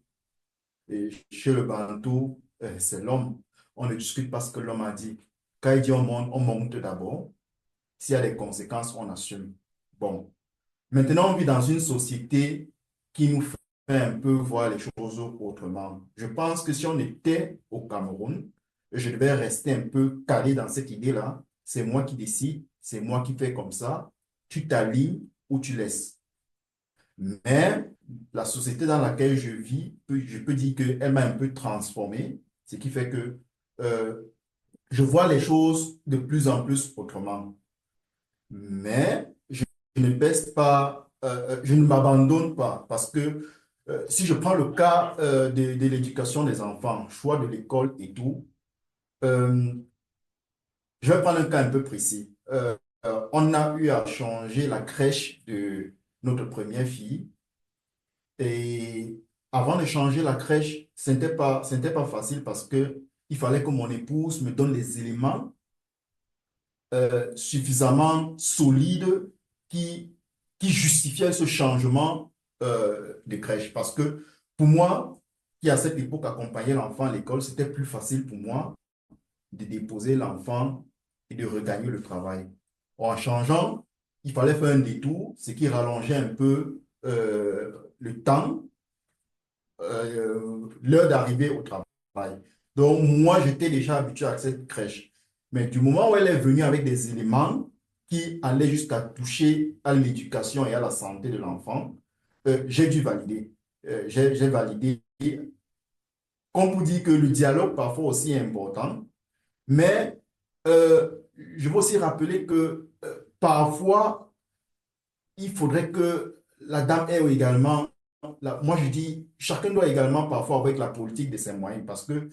Et chez le bantou, c'est l'homme. On ne discute pas ce que l'homme a dit. Quand il dit on monte d'abord. S'il y a des conséquences, on assume. Bon. Maintenant, on vit dans une société qui nous fait un peu voir les choses autrement. Je pense que si on était au Cameroun, je devais rester un peu calé dans cette idée-là. C'est moi qui décide, c'est moi qui fais comme ça. Tu t'alignes ou tu laisses. Mais la société dans laquelle je vis, je peux dire qu'elle m'a un peu transformé, ce qui fait que je vois les choses de plus en plus autrement. Mais je ne baisse pas, je ne m'abandonne pas parce que si je prends le cas de l'éducation des enfants, choix de l'école et tout, euh, je vais prendre un cas un peu précis. On a eu à changer la crèche de notre première fille et avant de changer la crèche, c'était pas facile parce que il fallait que mon épouse me donne les éléments suffisamment solides qui justifiaient ce changement de crèche. Parce que pour moi, qui à cette époque accompagnait l'enfant à l'école, c'était plus facile pour moi de déposer l'enfant et de regagner le travail. En changeant, il fallait faire un détour, ce qui rallongeait un peu le temps, l'heure d'arrivée au travail. Donc, moi, j'étais déjà habitué à cette crèche. Mais du moment où elle est venue avec des éléments qui allaient jusqu'à toucher à l'éducation et à la santé de l'enfant, j'ai dû valider. J'ai validé. Comme vous dit que le dialogue parfois aussi est important, mais je veux aussi rappeler que parfois, il faudrait que la dame ait également, moi je dis, chacun doit également parfois avec la politique de ses moyens, parce que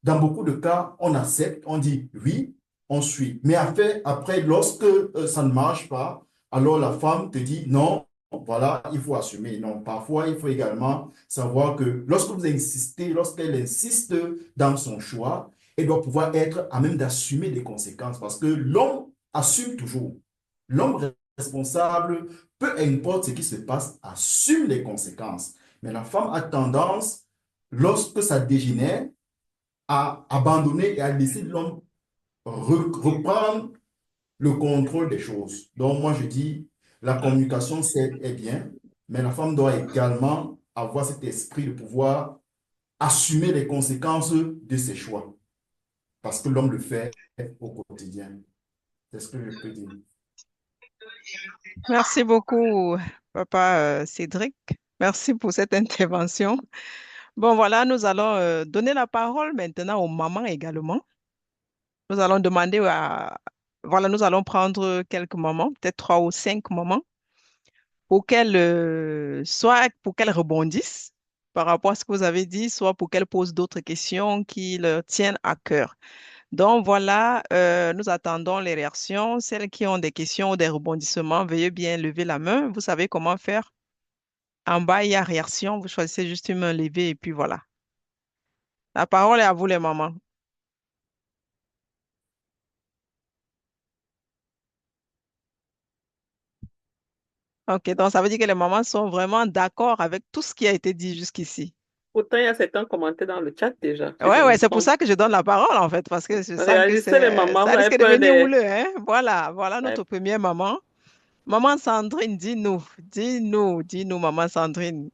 dans beaucoup de cas, on accepte, on dit oui, on suit. Mais après lorsque ça ne marche pas, alors la femme te dit non, voilà, il faut assumer. Non, parfois, il faut également savoir que lorsque vous insistez, lorsqu'elle insiste dans son choix, elle doit pouvoir être à même d'assumer les conséquences parce que l'homme assume toujours. L'homme responsable, peu importe ce qui se passe, assume les conséquences. Mais la femme a tendance, lorsque ça dégénère, à abandonner et à laisser l'homme reprendre le contrôle des choses. Donc, moi, je dis, la communication, est bien, mais la femme doit également avoir cet esprit de pouvoir assumer les conséquences de ses choix, parce que l'homme le fait au quotidien. C'est ce que je peux dire. Merci beaucoup, papa Cédric. Merci pour cette intervention. Bon, voilà, nous allons donner la parole maintenant aux mamans également. Nous allons demander voilà, nous allons prendre quelques mamans, peut-être 3 ou 5 mamans, soit pour qu'elles rebondissent par rapport à ce que vous avez dit, soit pour qu'elles posent d'autres questions qui leur tiennent à cœur. Donc voilà, nous attendons les réactions. Celles qui ont des questions ou des rebondissements, veuillez bien lever la main. Vous savez comment faire. En bas, il y a réaction. Vous choisissez juste une main levée et puis voilà. La parole est à vous, les mamans. OK, donc ça veut dire que les mamans sont vraiment d'accord avec tout ce qui a été dit jusqu'ici. Pourtant, il y a certains commentaires dans le chat déjà. Si je Ouais, me c'est pour trompe. ça que je donne la parole en fait, parce que je sens que Réagissez les mamans, ça vous avez risque de peur devenir des... houleux, hein. Voilà notre première maman. Maman Sandrine, dis-nous, maman Sandrine.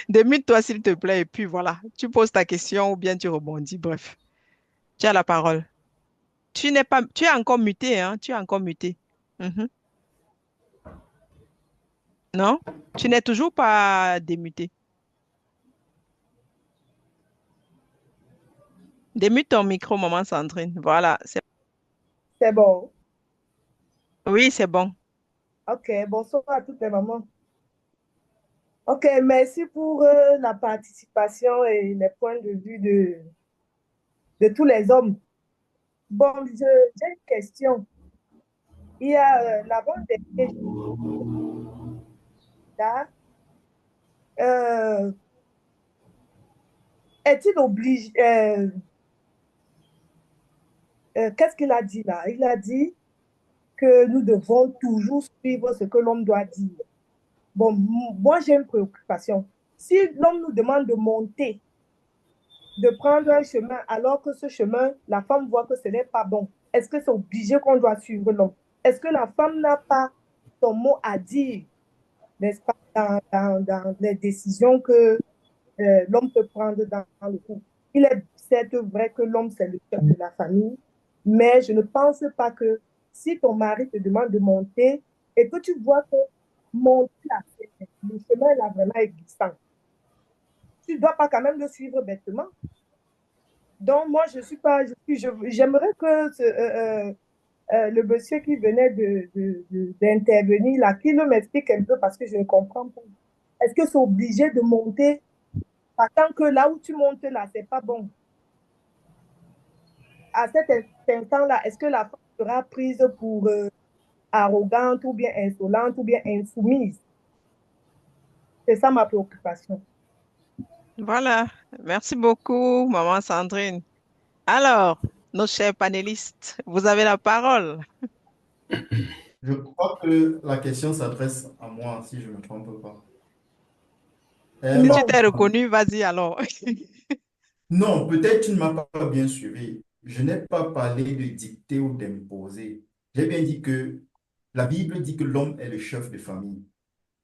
Démute-toi s'il te plaît, et puis voilà, tu poses ta question ou bien tu rebondis, bref. Tu as la parole. Tu es encore muté, hein, tu es encore muté. Mhm. Non? Tu n'es toujours pas démuté. Démute ton micro, maman Sandrine. Voilà, C'est bon. oui, c'est bon. OK, bonsoir à toutes les mamans. OK, merci pour la participation et les points de vue de tous les hommes. Bon, j'ai une question. Il y a l'avant-dernier là, est-il obligé, qu'est-ce qu'il a dit là? Il a dit que nous devons toujours suivre ce que l'homme doit dire. Bon, moi j'ai une préoccupation. Si l'homme nous demande de monter, de prendre un chemin, alors que ce chemin, la femme voit que ce n'est pas bon, est-ce que c'est obligé qu'on doit suivre l'homme? Est-ce que la femme n'a pas son mot à dire, n'est-ce pas, dans les décisions que l'homme peut prendre dans le couple? Il est certes vrai que l'homme, c'est le chef de la famille, mais je ne pense pas que si ton mari te demande de monter et que tu vois que monter là, le chemin là vraiment existant, tu ne dois pas quand même le suivre bêtement. Donc, moi, je suis pas, j'aimerais que le monsieur qui venait d'intervenir là, qu'il m'explique un peu parce que je ne comprends pas. Est-ce que c'est obligé de monter, sachant que là où tu montes là, c'est pas bon? À cet instant-là, est-ce que la femme sera prise pour arrogante ou bien insolente ou bien insoumise? C'est ça ma préoccupation. Voilà, merci beaucoup, maman Sandrine. Alors, nos chers panélistes, vous avez la parole. Je crois que la question s'adresse à moi, si je ne me trompe pas. Si tu t'es reconnu, vas-y alors. Non, peut-être tu ne m'as pas bien suivi. Je n'ai pas parlé de dicter ou d'imposer. J'ai bien dit que la Bible dit que l'homme est le chef de famille.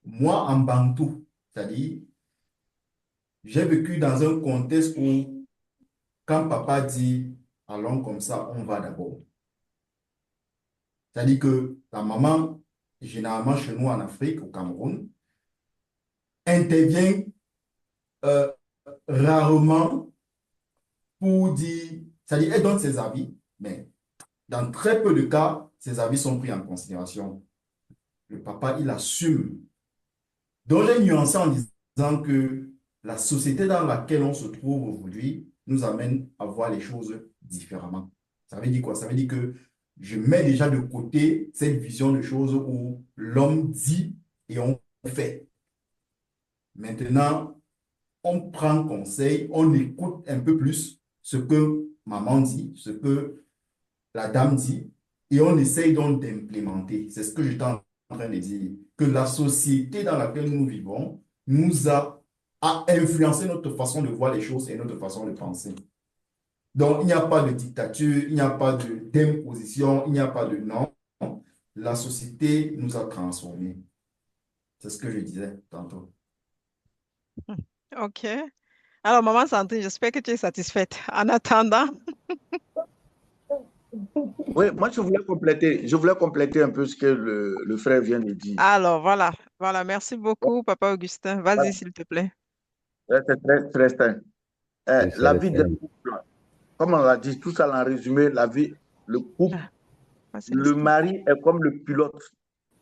Moi, en bantou, c'est-à-dire, j'ai vécu dans un contexte où, quand papa dit, allons comme ça, on va d'abord. C'est-à-dire que la maman, généralement chez nous en Afrique, au Cameroun, intervient euh, rarement pour dire, c'est-à-dire, elle donne ses avis, mais dans très peu de cas, ses avis sont pris en considération. Le papa, il assume. Donc, j'ai nuancé en disant que la société dans laquelle on se trouve aujourd'hui nous amène à voir les choses différemment. Ça veut dire quoi? Ça veut dire que je mets déjà de côté cette vision de choses où l'homme dit et on fait. Maintenant, on prend conseil, on écoute un peu plus ce que maman dit, ce que la dame dit, et on essaye donc d'implémenter. C'est ce que j'étais en train de dire, que la société dans laquelle nous vivons nous a influencé notre façon de voir les choses et notre façon de penser. Donc, il n'y a pas de dictature, il n'y a pas d'imposition, il n'y a pas de non. La société nous a transformés. C'est ce que je disais tantôt. OK. Alors, maman Sandrine, j'espère que tu es satisfaite. En attendant. Oui, moi, je voulais compléter un peu ce que le frère vient de dire. Alors, voilà. Voilà, merci beaucoup, Papa Augustin. Vas-y, s'il te plaît. C'est très simple. La vie d'un couple, comme on l'a dit, tout ça en résumé, la vie, le couple, le mari est comme le pilote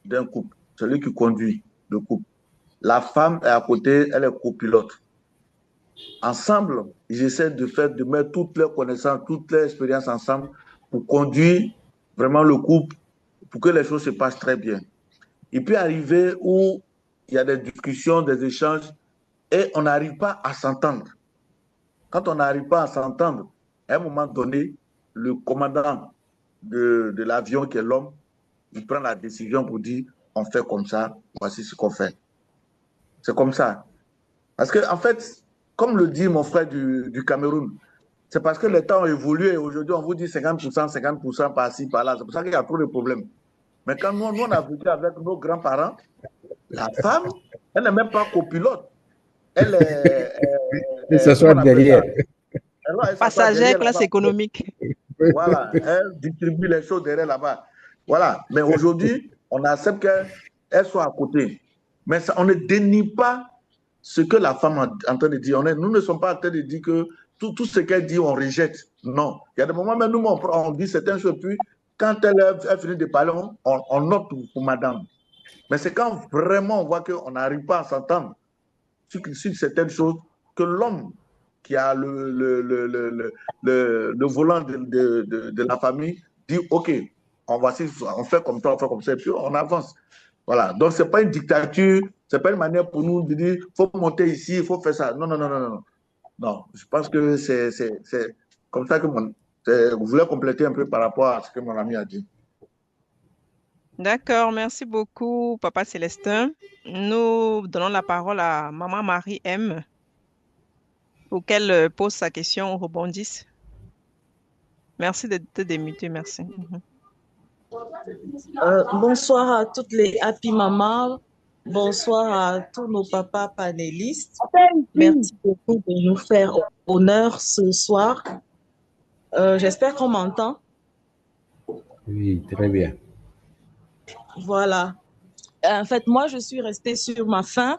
d'un couple, celui qui conduit le couple. La femme est à côté, elle est copilote. Ensemble, ils essaient de mettre toutes leurs connaissances, toutes leurs expériences ensemble pour conduire vraiment le couple, pour que les choses se passent très bien. Il peut arriver où il y a des discussions, des échanges, et on n'arrive pas à s'entendre. Quand on n'arrive pas à s'entendre, à un moment donné, le commandant de l'avion, qui est l'homme, il prend la décision pour dire, on fait comme ça, voici ce qu'on fait. C'est comme ça. Parce que, en fait, comme le dit mon frère du Cameroun, c'est parce que les temps ont évolué. Aujourd'hui, on vous dit 50%, 50% par-ci, par-là. C'est pour ça qu'il y a trop de problèmes. Mais quand nous on a vécu avec nos grands-parents, la femme, elle n'est même pas copilote. Elle est... Elle s'assoit derrière. Passagère, classe économique. Voilà, elle distribue les choses derrière là-bas. Voilà, mais aujourd'hui, on accepte qu'elle soit à côté. Mais ça, on ne dénie pas ce que la femme est en train de dire. Nous ne sommes pas en train de dire que tout ce qu'elle dit, on rejette. Non. Il y a des moments, même nous, on dit certaines choses, puis quand elle finit de parler, on note pour madame. Mais c'est quand vraiment on voit qu'on n'arrive pas à s'entendre sur certaines choses que l'homme qui a le volant de la famille dit OK, on fait comme ça, on fait comme ça, et puis on avance. Voilà. Donc, ce n'est pas une dictature, ce n'est pas une manière pour nous de dire il faut monter ici, il faut faire ça. Non, non, non, non, non. Non, je pense que c'est comme ça que je voulais compléter un peu par rapport à ce que mon ami a dit. D'accord, merci beaucoup, Papa Célestin. Nous donnons la parole à Maman Marie-M pour qu'elle pose sa question ou rebondisse. Merci de te démuter, merci. Bonsoir à toutes les Happy Mamas. Bonsoir à tous nos papas panélistes. Merci beaucoup de nous faire honneur ce soir. J'espère qu'on m'entend. Oui, très bien. Voilà. En fait, moi, je suis restée sur ma faim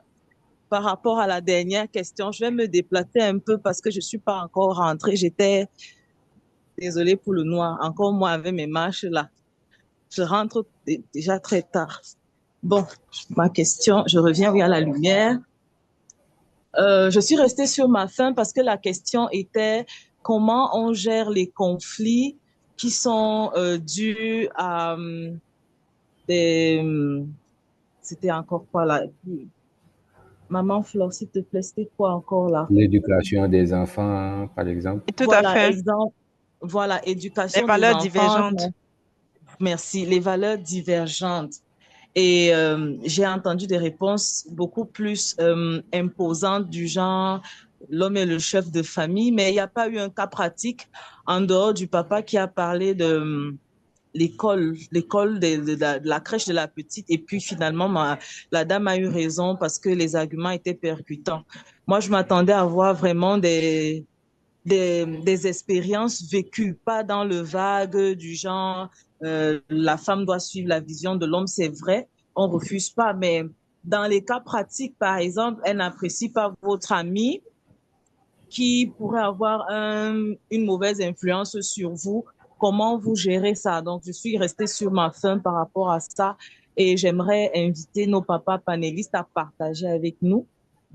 par rapport à la dernière question. Je vais me déplacer un peu parce que je ne suis pas encore rentrée. J'étais, désolée pour le noir, encore moi avec mes marches là. Je rentre déjà très tard. Bon, ma question, je reviens à la lumière. Je suis restée sur ma faim parce que la question était comment on gère les conflits qui sont dus à c'était encore quoi là? Maman Flore, s'il te plaît, c'était quoi encore là? L'éducation des enfants, par exemple. Tout à fait. voilà, Les éducation des valeurs enfants. divergentes. Merci, les valeurs divergentes. Et j'ai entendu des réponses beaucoup plus imposantes du genre l'homme est le chef de famille, mais il n'y a pas eu un cas pratique en dehors du papa qui a parlé de l'école de la crèche de la petite. Et puis finalement, la dame a eu raison parce que les arguments étaient percutants. Moi, je m'attendais à voir vraiment des expériences vécues, pas dans le vague du genre la femme doit suivre la vision de l'homme, c'est vrai, on refuse pas, mais dans les cas pratiques, par exemple, elle n'apprécie pas votre ami qui pourrait avoir une mauvaise influence sur vous. Comment vous gérez ça? Donc, je suis restée sur ma faim par rapport à ça et j'aimerais inviter nos papas panélistes à partager avec nous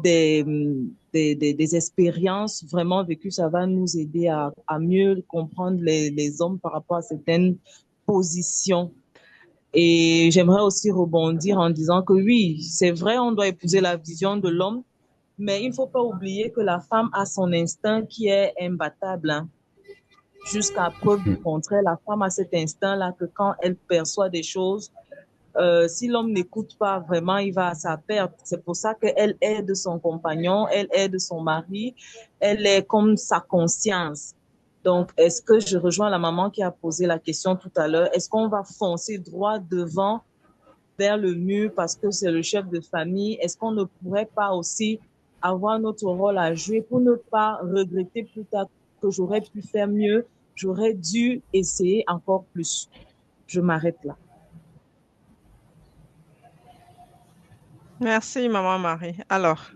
des expériences vraiment vécues. Ça va nous aider à mieux comprendre les hommes par rapport à certaines positions. Et j'aimerais aussi rebondir en disant que oui, c'est vrai, on doit épouser la vision de l'homme, mais il ne faut pas oublier que la femme a son instinct qui est imbattable. Hein. Jusqu'à preuve du contraire, la femme a cet instinct-là que quand elle perçoit des choses, si l'homme n'écoute pas vraiment, il va à sa perte. C'est pour ça qu'elle aide son compagnon, elle aide son mari, elle est comme sa conscience. Donc, est-ce que je rejoins la maman qui a posé la question tout à l'heure? Est-ce qu'on va foncer droit devant vers le mur parce que c'est le chef de famille? Est-ce qu'on ne pourrait pas aussi avoir notre rôle à jouer pour ne pas regretter plus tard que j'aurais pu faire mieux, j'aurais dû essayer encore plus? Je m'arrête là. Merci, Maman Marie. Alors,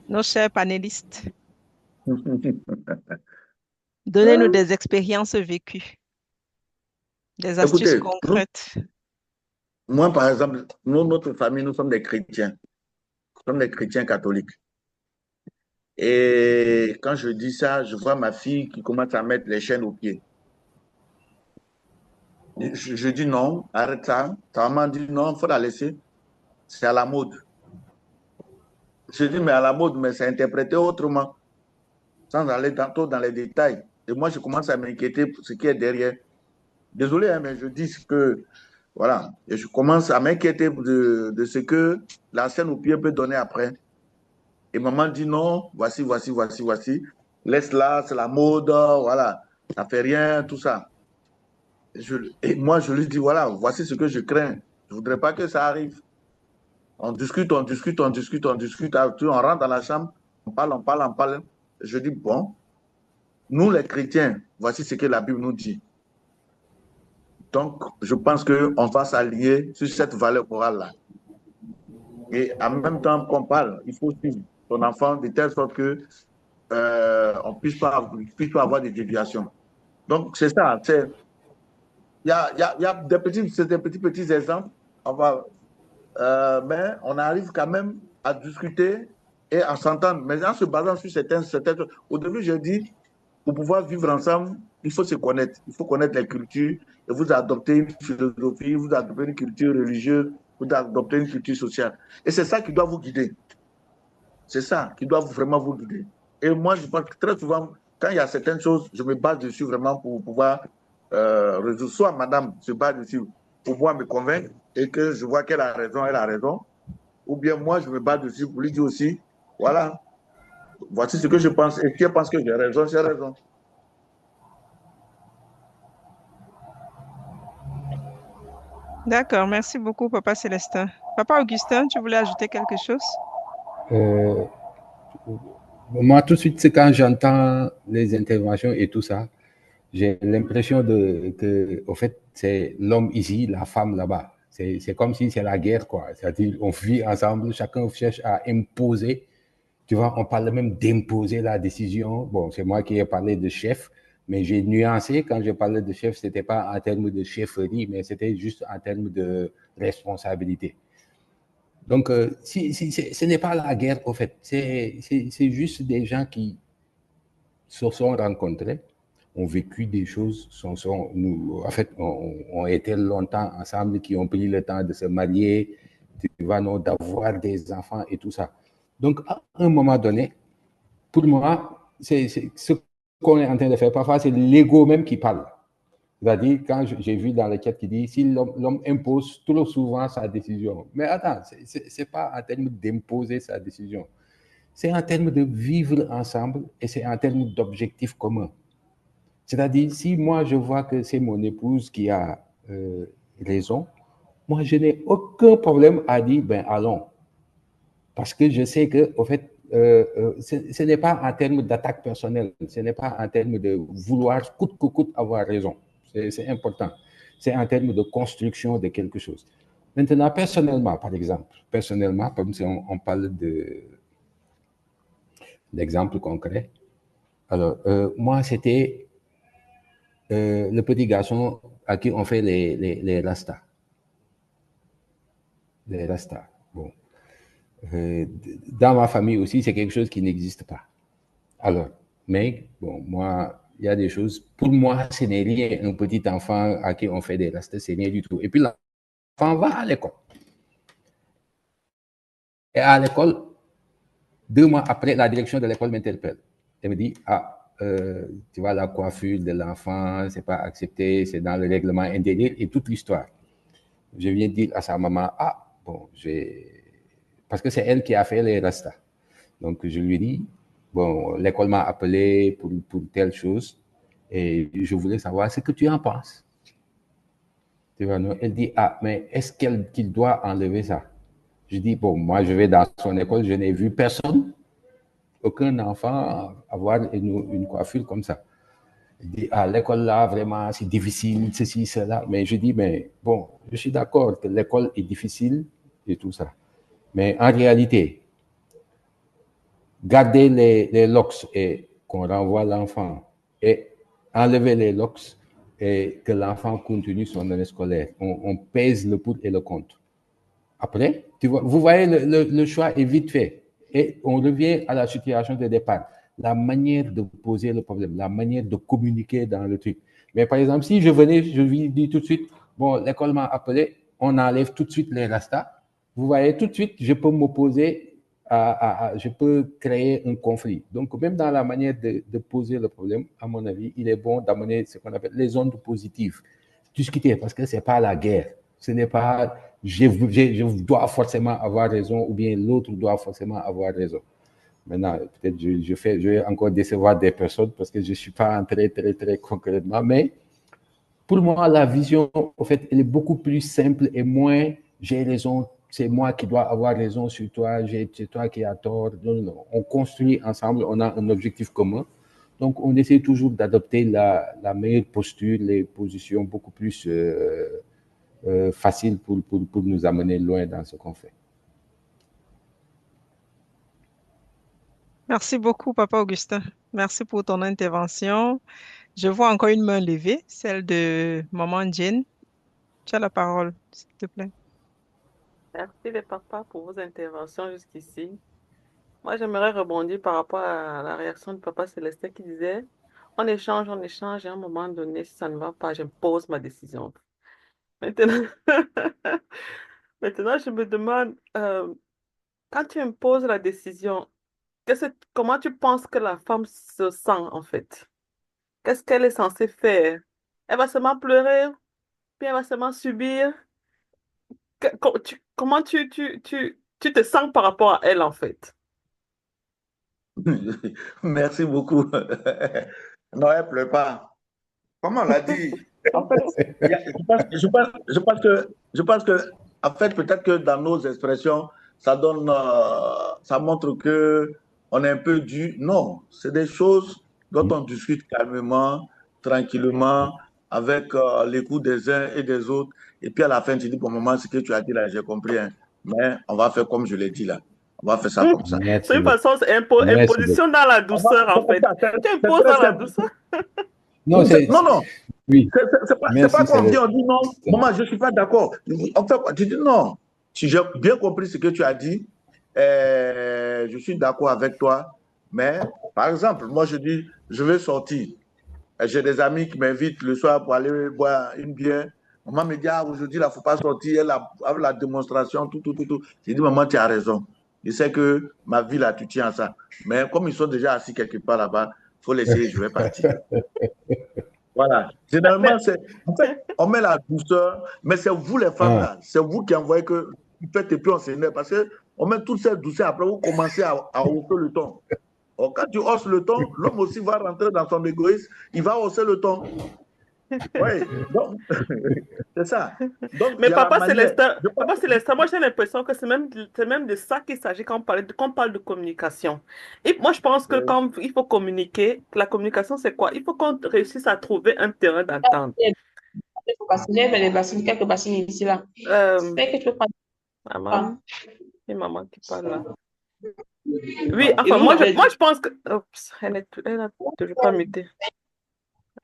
nos chers panélistes, donnez-nous des expériences vécues, des astuces Écoutez, concrètes. moi, par exemple, notre famille, nous sommes des chrétiens. Nous sommes des chrétiens catholiques. Et quand je dis ça, je vois ma fille qui commence à mettre les chaînes aux pieds. Je dis non, arrête ça. Ta maman dit non, il faut la laisser. C'est à la mode. Je dis mais à la mode, mais c'est interprété autrement, sans aller tantôt dans les détails. Et moi, je commence à m'inquiéter pour ce qui est derrière. Désolé, hein, mais je dis que, voilà, et je commence à m'inquiéter de ce que la scène au pied peut donner après. Et maman dit non, voici. Laisse-la, c'est la mode, voilà, ça fait rien, tout ça. Et moi, je lui dis, voilà, voici ce que je crains. Je ne voudrais pas que ça arrive. On discute, on rentre dans la chambre, on parle. Je dis, bon, nous les chrétiens, voici ce que la Bible nous dit. Donc, je pense qu'on va s'allier sur cette valeur morale-là. Et en même temps qu'on parle, il faut suivre ton enfant de telle sorte que on ne puisse pas avoir des déviations. Donc, c'est ça. Il y a des petits exemples. Mais on arrive quand même à discuter et à s'entendre. Mais en se basant sur certaines choses. Au début, j'ai dit, pour pouvoir vivre ensemble, il faut se connaître. Il faut connaître les cultures. Et vous adoptez une philosophie, vous adoptez une culture religieuse, vous adoptez une culture sociale. Et c'est ça qui doit vous guider. C'est ça qui doit vraiment vous guider. Et moi, je pense que très souvent, quand il y a certaines choses, je me base dessus vraiment pour pouvoir résoudre. Soit madame se base dessus pour pouvoir me convaincre et que je vois qu'elle a raison. Ou bien moi, je me base dessus pour lui dire aussi, voilà, voici ce que je pense. Et si elle pense que j'ai raison, j'ai raison. D'accord, merci beaucoup, Papa Célestin. Papa Augustin, tu voulais ajouter quelque chose? Moi, tout de suite, c'est quand j'entends les interventions et tout ça, j'ai l'impression que, au fait, c'est l'homme ici, la femme là-bas. C'est comme si c'est la guerre, quoi. C'est-à-dire, on vit ensemble, chacun cherche à imposer. Tu vois, on parle même d'imposer la décision. Bon, c'est moi qui ai parlé de chef, mais j'ai nuancé. Quand je parlais de chef, ce n'était pas en termes de chefferie, mais c'était juste en termes de responsabilité. Donc, ce n'est pas la guerre, au fait. C'est juste des gens qui se sont rencontrés, ont vécu des choses, en fait, ont été longtemps ensemble, qui ont pris le temps de se marier, d'avoir des enfants et tout ça. Donc, à un moment donné, pour moi, ce qu'on est en train de faire, parfois, c'est l'ego même qui parle. C'est-à-dire, quand j'ai vu dans le chat qui dit, si l'homme impose trop souvent sa décision. Mais attends, ce n'est pas en termes d'imposer sa décision. C'est en termes de vivre ensemble et c'est en termes d'objectifs communs. C'est-à-dire, si moi, je vois que c'est mon épouse qui a raison, moi, je n'ai aucun problème à dire, ben allons. Parce que je sais que, au fait, ce n'est pas en termes d'attaque personnelle, ce n'est pas en termes de vouloir coûte que coûte avoir raison. C'est important. C'est en termes de construction de quelque chose. Maintenant, personnellement, par exemple, comme si on parle d'exemple concret, alors, moi, c'était le petit garçon à qui on fait les rastas. Les rastas, bon. Dans ma famille aussi, c'est quelque chose qui n'existe pas. Alors, mais, bon, moi, il y a des choses, pour moi, ce n'est rien. Un petit enfant à qui on fait des rastas, c'est rien du tout. Et puis, l'enfant va à l'école. Et à l'école, 2 mois après, la direction de l'école m'interpelle. Elle me dit, tu vois, la coiffure de l'enfant, c'est pas accepté, c'est dans le règlement intérieur et toute l'histoire. Je viens dire à sa maman, bon, parce que c'est elle qui a fait les rastas. Donc, je lui dis, bon, l'école m'a appelé pour telle chose et je voulais savoir ce que tu en penses. Tu vois, non? Elle dit, mais est-ce qu'il doit enlever ça? Je dis, bon, moi, je vais dans son école, je n'ai vu personne, aucun enfant avoir une coiffure comme ça. Il dit, l'école là, vraiment, c'est difficile, ceci, cela. Mais je dis, mais bon, je suis d'accord que l'école est difficile et tout ça. Mais en réalité, garder les locks et qu'on renvoie l'enfant et enlever les locks et que l'enfant continue son année scolaire. On pèse le pour et le contre. Après, vous voyez, le choix est vite fait. Et on revient à la situation de départ. La manière de poser le problème, la manière de communiquer dans le truc. Mais par exemple, si je venais, je lui dis tout de suite, bon, l'école m'a appelé, on enlève tout de suite les rastas. Vous voyez, tout de suite, je peux m'opposer, je peux créer un conflit. Donc, même dans la manière de poser le problème, à mon avis, il est bon d'amener ce qu'on appelle les ondes positives. Discuter, parce que ce n'est pas la guerre. Ce n'est pas je dois forcément avoir raison ou bien l'autre doit forcément avoir raison. Maintenant, peut-être je vais encore décevoir des personnes parce que je ne suis pas entré très concrètement, mais pour moi, la vision, en fait, elle est beaucoup plus simple et moins j'ai raison, c'est moi qui dois avoir raison sur toi, c'est toi qui as tort. Non. On construit ensemble, on a un objectif commun. Donc, on essaie toujours d'adopter la meilleure posture, les positions beaucoup plus faciles pour nous amener loin dans ce qu'on fait. Merci beaucoup, Papa Augustin. Merci pour ton intervention. Je vois encore une main levée, celle de Maman Jane. Tu as la parole, s'il te plaît. Merci les papas pour vos interventions jusqu'ici. Moi, j'aimerais rebondir par rapport à la réaction de Papa Célestin qui disait on échange, et à un moment donné, si ça ne va pas, j'impose ma décision. Maintenant, Maintenant je me demande, quand tu imposes la décision, comment tu penses que la femme se sent en fait? Qu'est-ce qu'elle est censée faire? Elle va seulement pleurer, puis elle va seulement subir. Comment tu te sens par rapport à elle en fait? Merci beaucoup. Non, elle ne pleure pas. Comment on l'a dit? En fait, je pense que, en fait, peut-être que dans nos expressions, ça montre que on est un peu dur. Non, c'est des choses dont on discute calmement, tranquillement, avec l'écoute des uns et des autres. Et puis à la fin, tu dis, pour le moment, ce que tu as dit là, j'ai compris. Hein. Mais on va faire comme je l'ai dit là. On va faire ça comme ça. De toute façon, c'est imposition dans la douceur, en fait. Tu imposes dans la douceur. Non, non. Oui. C'est pas qu'on dit, on dit non, maman, je ne suis pas d'accord. En fait, tu dis non. Si j'ai bien compris ce que tu as dit, je suis d'accord avec toi. Mais, par exemple, moi, je dis, je vais sortir. J'ai des amis qui m'invitent le soir pour aller boire une bière. Maman me dit, aujourd'hui, il ne faut pas sortir. Elle a la démonstration, tout. J'ai dit, maman, tu as raison. Je sais que ma vie, là, tu tiens à ça. Mais comme ils sont déjà assis quelque part là-bas, faut laisser, je vais partir. Voilà. Généralement, en fait, on met la douceur, mais c'est vous les femmes là, c'est vous qui envoyez que vous faites et puis on s'énerve parce qu'on met toute cette douceur, après vous commencez à hausser le ton. Or, quand tu hausses le ton, l'homme aussi va rentrer dans son égoïsme, il va hausser le ton. Oui, donc, c'est ça. Donc, Mais il y a la Papa manière. Célestin, moi j'ai l'impression que c'est même de ça qu'il s'agit quand on parle de communication. Et moi je pense que quand il faut communiquer, la communication c'est quoi? Il faut qu'on réussisse à trouver un terrain d'entente. J'ai quelques bassines ici là. C'est que tu peux prendre. Maman qui parle là. Oui, enfin moi je pense que... Oups, elle n'a toujours pas muté.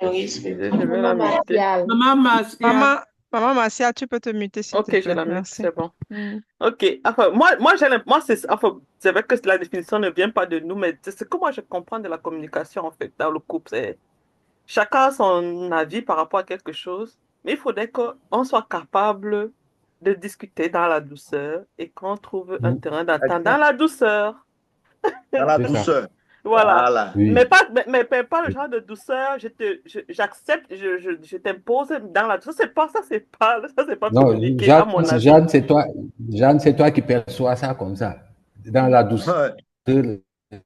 Je vais la muter. Maman Martial, tu peux te muter s'il te plaît. Ok, je la mute, Merci. c'est bon. Ok, enfin, c'est vrai que la définition ne vient pas de nous, mais c'est ce que moi je comprends de la communication en fait dans le couple. Chacun a son avis par rapport à quelque chose, mais il faudrait qu'on soit capable de discuter dans la douceur et qu'on trouve un terrain d'entente dans la douceur. Dans la douceur. Voilà. Oui. Mais pas le genre de douceur, j'accepte, je t'impose dans la douceur. Ça, c'est pas Non, communiquer, à mon avis. Jeanne, c'est toi qui perçois ça comme ça. Dans la douceur,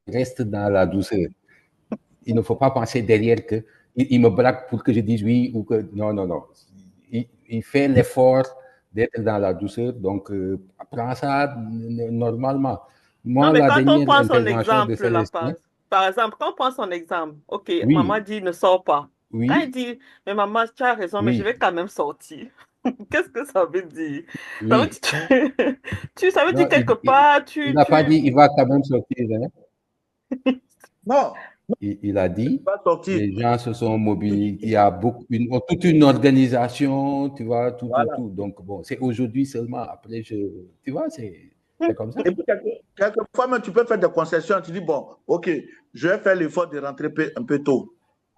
reste dans la douceur. Il ne faut pas penser derrière que il me braque pour que je dise oui ou que non. Il fait l'effort d'être dans la douceur, donc prends ça normalement. Moi, non, mais la quand on dernière prend son intervention de exemple, La Célestin, Paz, par exemple, quand on prend son exemple, ok, oui, maman dit ne sors pas. oui, Quand il dit, mais maman, tu as raison, mais oui, je vais quand même sortir. Qu'est-ce que ça veut dire? oui. Ça veut dire Non, quelque part, il n'a pas dit il va quand même sortir. Hein. Non. Il a dit, les gens se sont mobilisés, il y a toute une organisation, tu vois, tout. Donc, bon, c'est aujourd'hui seulement. Après, tu vois, c'est comme ça. Et puis, quelquefois, même, tu peux faire des concessions. Tu dis, bon, ok, je vais faire l'effort de rentrer un peu tôt.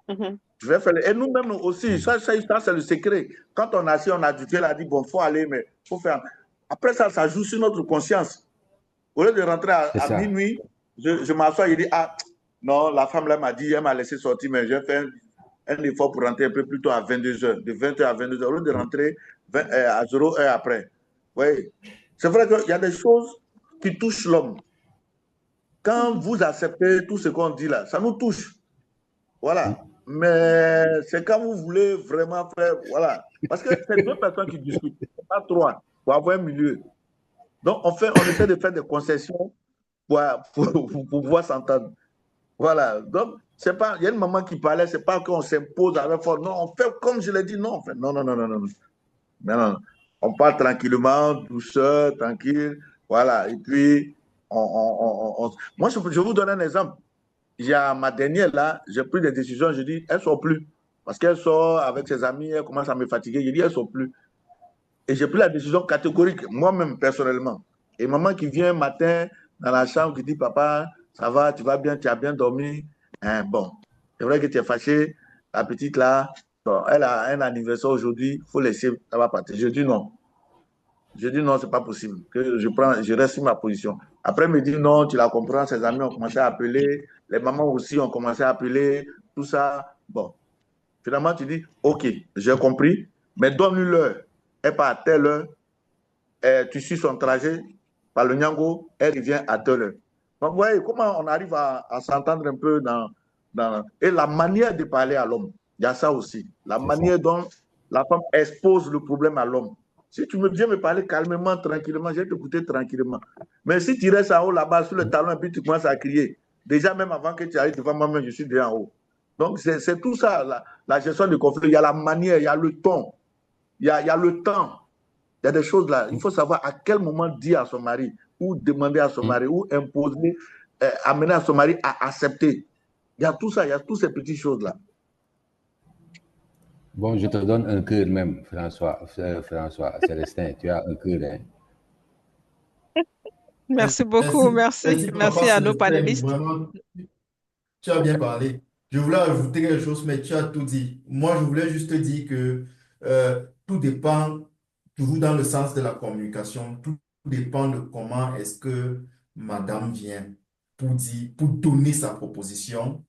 Je vais faire et nous-mêmes aussi, ça c'est le secret. Quand on a assis, on a dit, elle a dit, bon, il faut aller, mais il faut faire. Après ça joue sur notre conscience. Au lieu de rentrer à minuit, je m'assois et je dis, ah, non, la femme là m'a dit, elle m'a laissé sortir, mais j'ai fait un effort pour rentrer un peu plus tôt à 22h, de 20h à 22h, au lieu de rentrer à 0 heure après. Oui. C'est vrai qu'il y a des choses qui touchent l'homme. Quand vous acceptez tout ce qu'on dit là, ça nous touche. Voilà. Mais c'est quand vous voulez vraiment faire, voilà. Parce que c'est deux personnes qui discutent, pas trois, pour avoir un milieu. Donc, on essaie de faire des concessions pour pouvoir s'entendre. Voilà. Donc, c'est pas, il y a une maman qui parlait, c'est pas qu'on s'impose avec force. Non, on fait comme je l'ai dit, non, on fait, non. Non. On parle tranquillement, douceur, tranquille, voilà. Et puis, moi, je vous donne un exemple. Il y a ma dernière là, j'ai pris des décisions, je dis, elle ne sort plus. Parce qu'elle sort avec ses amis, elle commence à me fatiguer. Je dis, elle ne sort plus. Et j'ai pris la décision catégorique, moi-même, personnellement. Et maman qui vient un matin dans la chambre, qui dit, papa, ça va, tu vas bien, tu as bien dormi. Hein, bon, c'est vrai que tu es fâché. La petite là, bon, elle a un anniversaire aujourd'hui, il faut laisser, ça va partir. Je dis non. Je dis non, c'est pas possible. Que je reste sur ma position. Après, elle me dit non, tu la comprends, ses amis ont commencé à appeler, les mamans aussi ont commencé à appeler, tout ça. Bon, finalement, tu dis, ok, j'ai compris, mais donne-lui l'heure. Elle part à telle heure, tu suis son trajet par le Nyango, elle revient à telle heure. Donc, vous voyez comment on arrive à s'entendre un peu et la manière de parler à l'homme. Il y a ça aussi. La manière dont la femme expose le problème à l'homme. Si tu viens me parler calmement, tranquillement, je vais t'écouter tranquillement. Mais si tu restes en haut là-bas sur le talon et puis tu commences à crier, déjà même avant que tu arrives devant moi-même, je suis déjà en haut. Donc c'est tout ça, la gestion du conflit. Il y a la manière, il y a le ton, il y a le temps. Il y a des choses là. Il faut savoir à quel moment dire à son mari, ou demander à son mari, ou imposer, amener à son mari à accepter. Il y a tout ça, il y a toutes ces petites choses-là. Bon, je te donne un cœur même, François Célestin, tu as un cœur. Hein? Merci beaucoup, merci à nos panélistes. Vraiment, tu as bien parlé. Je voulais ajouter quelque chose, mais tu as tout dit. Moi, je voulais juste dire que tout dépend, toujours dans le sens de la communication, tout dépend de comment est-ce que madame vient pour donner sa proposition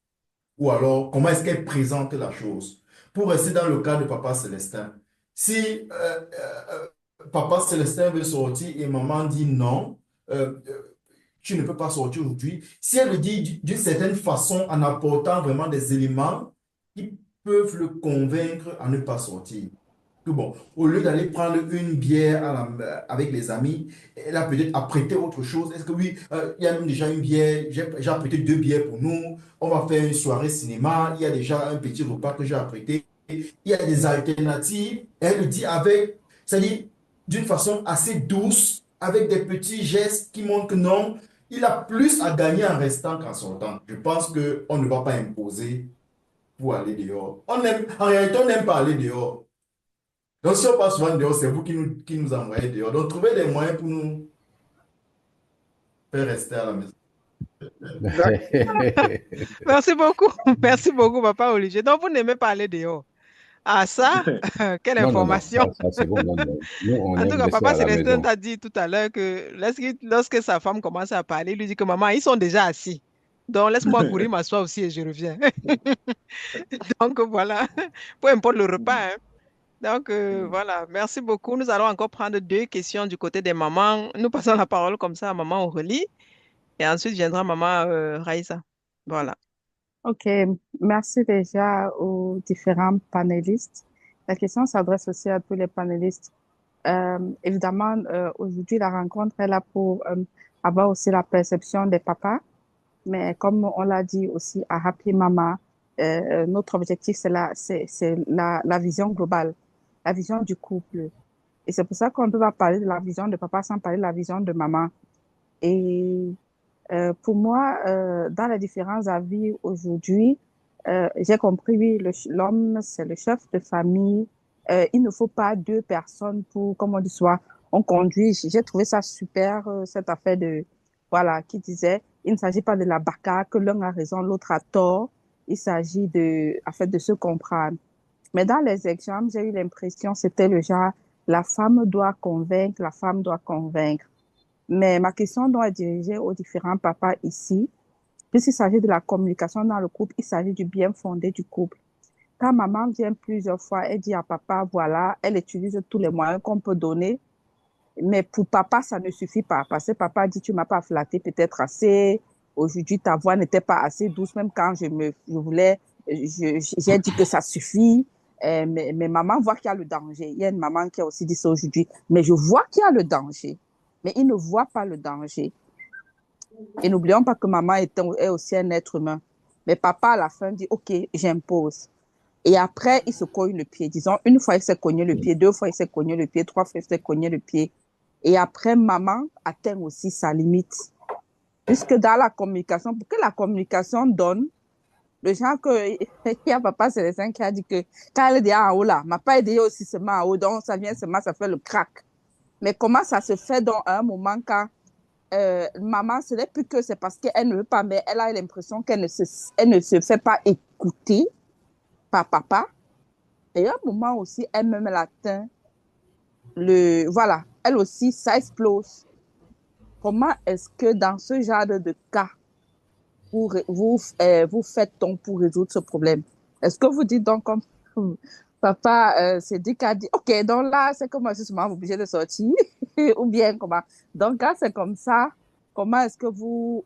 Ou alors, comment est-ce qu'elle présente la chose? Pour rester dans le cas de Papa Célestin, si Papa Célestin veut sortir et maman dit non, tu ne peux pas sortir aujourd'hui. Si elle le dit d'une certaine façon en apportant vraiment des éléments qui peuvent le convaincre à ne pas sortir. Que bon, au lieu d'aller prendre une bière avec les amis, elle a peut-être apprêté autre chose. Est-ce que oui, il y a même déjà une bière, j'ai apprêté 2 bières pour nous, on va faire une soirée cinéma, il y a déjà un petit repas que j'ai apprêté, il y a des alternatives. Elle le dit avec, c'est-à-dire d'une façon assez douce, avec des petits gestes qui montrent que non, il a plus à gagner en restant qu'en sortant. Je pense qu'on ne va pas imposer pour aller dehors. En réalité, on n'aime pas aller dehors. Donc, si on passe souvent dehors, c'est vous qui nous envoyez dehors. Donc, trouvez des moyens pour nous faire rester à la maison. Merci beaucoup. Merci beaucoup, Papa Olivier. Donc, vous n'aimez pas aller dehors. Ah, ça, quelle information. Non, ça c'est bon. Non. Nous, on En tout aime cas, rester Papa à la Célestin maison. t'a dit tout à l'heure que lorsque sa femme commence à parler, il lui dit que maman, ils sont déjà assis. Donc, laisse-moi courir m'asseoir aussi et je reviens. Donc, voilà. Peu importe le repas, hein. Donc, voilà. Merci beaucoup. Nous allons encore prendre 2 questions du côté des mamans. Nous passons la parole comme ça à maman Aurélie. Et ensuite viendra maman Raïsa. Voilà. Ok, merci déjà aux différents panélistes. La question s'adresse aussi à tous les panélistes. Évidemment, aujourd'hui, la rencontre est là pour avoir aussi la perception des papas. Mais comme on l'a dit aussi à Happy Mama, notre objectif, c'est la vision globale, la vision du couple. Et c'est pour ça qu'on ne peut pas parler de la vision de papa sans parler de la vision de maman. Et pour moi, dans les différents avis aujourd'hui, j'ai compris, oui, l'homme, c'est le chef de famille. Il ne faut pas 2 personnes pour, comme on dit souvent, on conduit. J'ai trouvé ça super, cette affaire de, voilà, qui disait, il ne s'agit pas de la baka, que l'un a raison, l'autre a tort. Il s'agit en fait, de se comprendre. Mais dans les exemples, j'ai eu l'impression, c'était le genre, la femme doit convaincre, la femme doit convaincre. Mais ma question doit être dirigée aux différents papas ici. Puisqu'il s'agit de la communication dans le couple, il s'agit du bien fondé du couple. Quand maman vient plusieurs fois, elle dit à papa, voilà, elle utilise tous les moyens qu'on peut donner. Mais pour papa, ça ne suffit pas. Parce que papa dit, tu m'as pas flatté peut-être assez. Aujourd'hui, ta voix n'était pas assez douce. Même quand j'ai dit que ça suffit. Mais maman voit qu'il y a le danger. Il y a une maman qui a aussi dit ça aujourd'hui. Mais je vois qu'il y a le danger. Mais il ne voit pas le danger. Et n'oublions pas que maman est aussi un être humain. Mais papa, à la fin, dit, OK, j'impose. Et après, il se cogne le pied. Disons, 1 fois, il s'est cogné le pied, 2 fois, il s'est cogné le pied, 3 fois, il s'est cogné le pied. Et après, maman atteint aussi sa limite. Puisque dans la communication, pour que la communication donne, le genre que, il y a papa Célestin qui a dit que quand elle est déjà en haut là, ma pas est aussi seulement en haut, donc ça vient seulement, ça fait le crack. Mais comment ça se fait dans un moment quand maman, ce n'est plus que c'est parce qu'elle ne veut pas, mais elle a l'impression qu'elle ne se fait pas écouter par papa. Et à un moment aussi, elle-même, elle atteint voilà, elle aussi, ça explose. Comment est-ce que dans ce genre de cas, vous faites donc pour résoudre ce problème? Est-ce que vous dites donc comme papa Cédric a dit, OK, donc là, c'est comme je suis obligé de sortir, ou bien comment? Donc, quand c'est comme ça, comment est-ce que vous,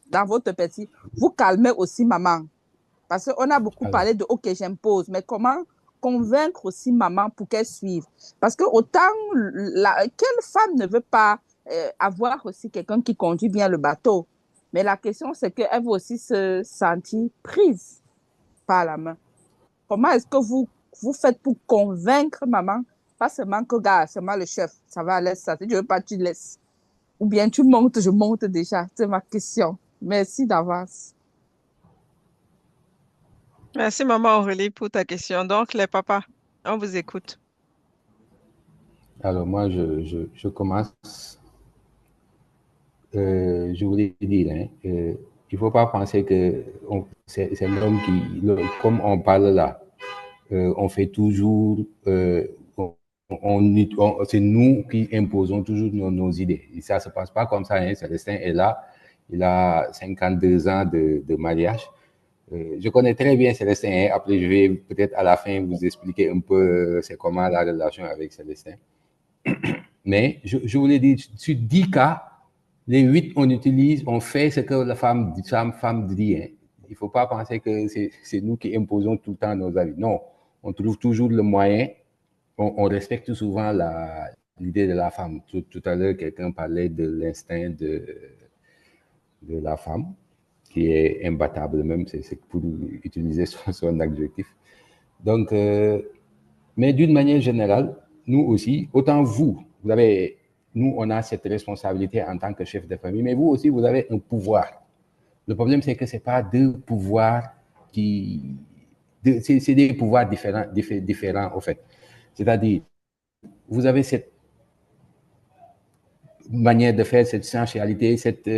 dans votre petit, vous calmez aussi maman? Parce qu'on a beaucoup parlé de, OK, j'impose, mais comment convaincre aussi maman pour qu'elle suive? Parce que autant, quelle femme ne veut pas avoir aussi quelqu'un qui conduit bien le bateau? Mais la question, c'est qu'elle veut aussi se sentir prise par la main. Comment est-ce que vous faites pour convaincre maman? Pas seulement que, gars, c'est moi le chef, ça va, laisse ça. Si tu veux pas, tu laisses. Ou bien tu montes, je monte déjà. C'est ma question. Merci d'avance. Merci, maman Aurélie, pour ta question. Donc, les papas, on vous écoute. Alors, moi, je commence. Je voulais dire, hein, il ne faut pas penser que c'est l'homme comme on parle là, on fait toujours, c'est nous qui imposons toujours nos idées. Et ça ne se passe pas comme ça. Hein. Célestin est là, il a 52 ans de mariage. Je connais très bien Célestin. Hein. Après, je vais peut-être à la fin vous expliquer un peu c'est comment la relation avec Célestin. Mais je vous l'ai dit, sur 10 cas, les 8, on fait ce que la femme dit. Hein. Il ne faut pas penser que c'est nous qui imposons tout le temps nos avis. Non, on trouve toujours le moyen. On respecte souvent l'idée de la femme. Tout à l'heure, quelqu'un parlait de l'instinct de la femme, qui est imbattable même, c'est pour utiliser son adjectif. Donc, mais d'une manière générale, nous aussi, autant nous, on a cette responsabilité en tant que chef de famille, mais vous aussi, vous avez un pouvoir. Le problème, c'est que ce n'est pas deux pouvoirs c'est des pouvoirs différents, au fait. C'est-à-dire, vous avez cette manière de faire, cette sensualité, cette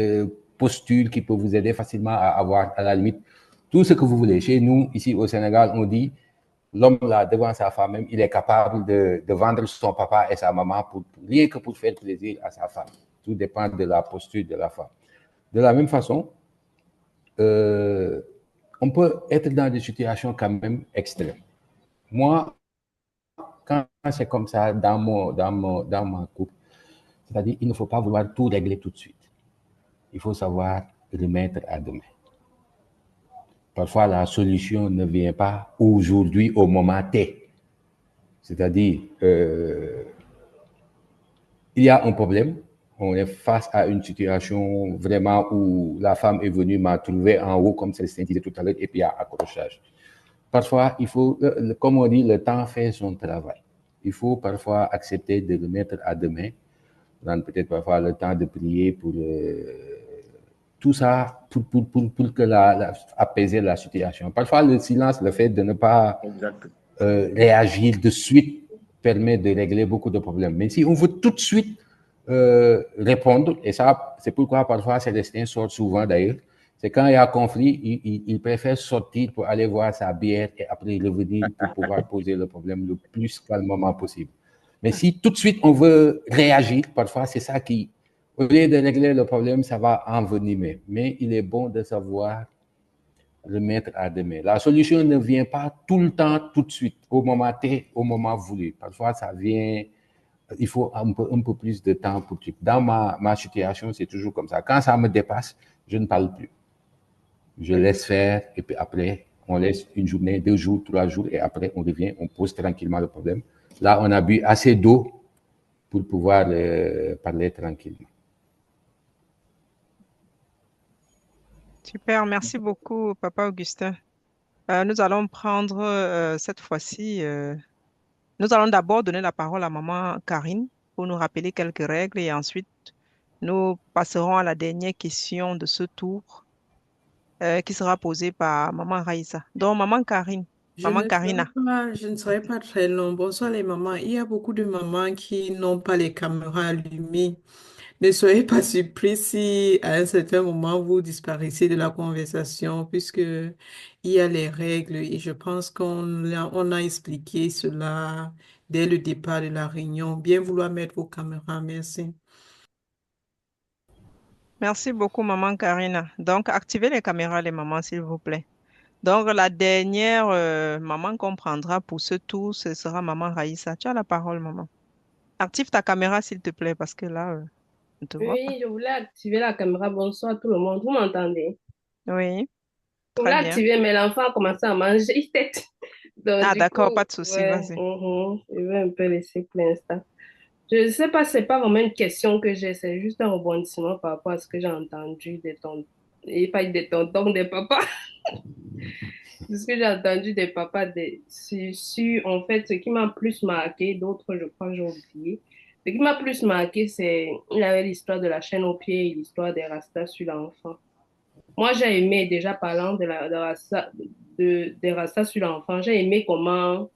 posture qui peut vous aider facilement à avoir, à la limite, tout ce que vous voulez. Chez nous, ici au Sénégal, on dit, l'homme là, devant sa femme même, il est capable de vendre son papa et sa maman rien que pour faire plaisir à sa femme. Tout dépend de la posture de la femme. De la même façon, on peut être dans des situations quand même extrêmes. Moi, quand c'est comme ça dans mon couple, c'est-à-dire il ne faut pas vouloir tout régler tout de suite. Il faut savoir remettre à demain. Parfois, la solution ne vient pas aujourd'hui au moment T. C'est-à-dire, il y a un problème, on est face à une situation vraiment où la femme est venue m'a trouvé en haut, comme Célestin disait tout à l'heure, et puis il y a accrochage. Parfois, il faut, comme on dit, le temps fait son travail. Il faut parfois accepter de le mettre à demain, prendre peut-être parfois le temps de prier pour tout ça, pour que apaiser la situation. Parfois, le silence, le fait de ne pas réagir de suite permet de régler beaucoup de problèmes. Mais si on veut tout de suite répondre, et ça, c'est pourquoi parfois Célestin sort souvent d'ailleurs, c'est quand il y a conflit, il préfère sortir pour aller voir sa bière et après revenir pour pouvoir poser le problème le plus calmement possible. Mais si tout de suite on veut réagir, parfois c'est ça qui, au lieu de régler le problème, ça va envenimer. Mais il est bon de savoir le mettre à demain. La solution ne vient pas tout le temps, tout de suite, au moment T, au moment voulu. Parfois, ça vient, il faut un peu plus de temps pour tout. Dans ma situation, c'est toujours comme ça. Quand ça me dépasse, je ne parle plus. Je laisse faire et puis après, on laisse une journée, 2 jours, 3 jours et après, on revient, on pose tranquillement le problème. Là, on a bu assez d'eau pour pouvoir parler tranquillement. Super, merci beaucoup, Papa Augustin. Nous allons prendre cette fois-ci, nous allons d'abord donner la parole à Maman Karine pour nous rappeler quelques règles et ensuite nous passerons à la dernière question de ce tour qui sera posée par Maman Raïssa. Donc, Maman Karine, Maman Karina. Je ne serai pas très long. Bonsoir les mamans. Il y a beaucoup de mamans qui n'ont pas les caméras allumées. Ne soyez pas surpris si à un certain moment vous disparaissez de la conversation puisque il y a les règles et je pense on a expliqué cela dès le départ de la réunion. Bien vouloir mettre vos caméras. Merci. Merci beaucoup, Maman Karina. Donc, activez les caméras, les mamans, s'il vous plaît. Donc, la dernière maman qu'on prendra pour ce tour, ce sera Maman Raïssa. Tu as la parole, maman. Active ta caméra, s'il te plaît, parce que là, on te voit pas. Oui, je voulais activer la caméra. Bonsoir tout le monde. Vous m'entendez? Oui, Je voulais très bien. activer, mais l'enfant a commencé à manger tête. Donc, Ah, du d'accord, coup, pas de souci, ouais, vas-y. je vais un peu laisser pour l'instant. Je ne sais pas, c'est pas vraiment une question que j'ai, c'est juste un rebondissement par rapport à ce que j'ai entendu des tontons, et pas des tontons, des papas. C'est ce que j'ai entendu des papas sur, en fait, ce qui m'a plus marqué, d'autres, je crois, j'ai oublié. Ce qui m'a plus marqué, c'est, il y avait l'histoire de la chaîne au pied et l'histoire des rastas sur l'enfant. Moi, j'ai aimé, déjà parlant des rastas sur l'enfant, j'ai aimé comment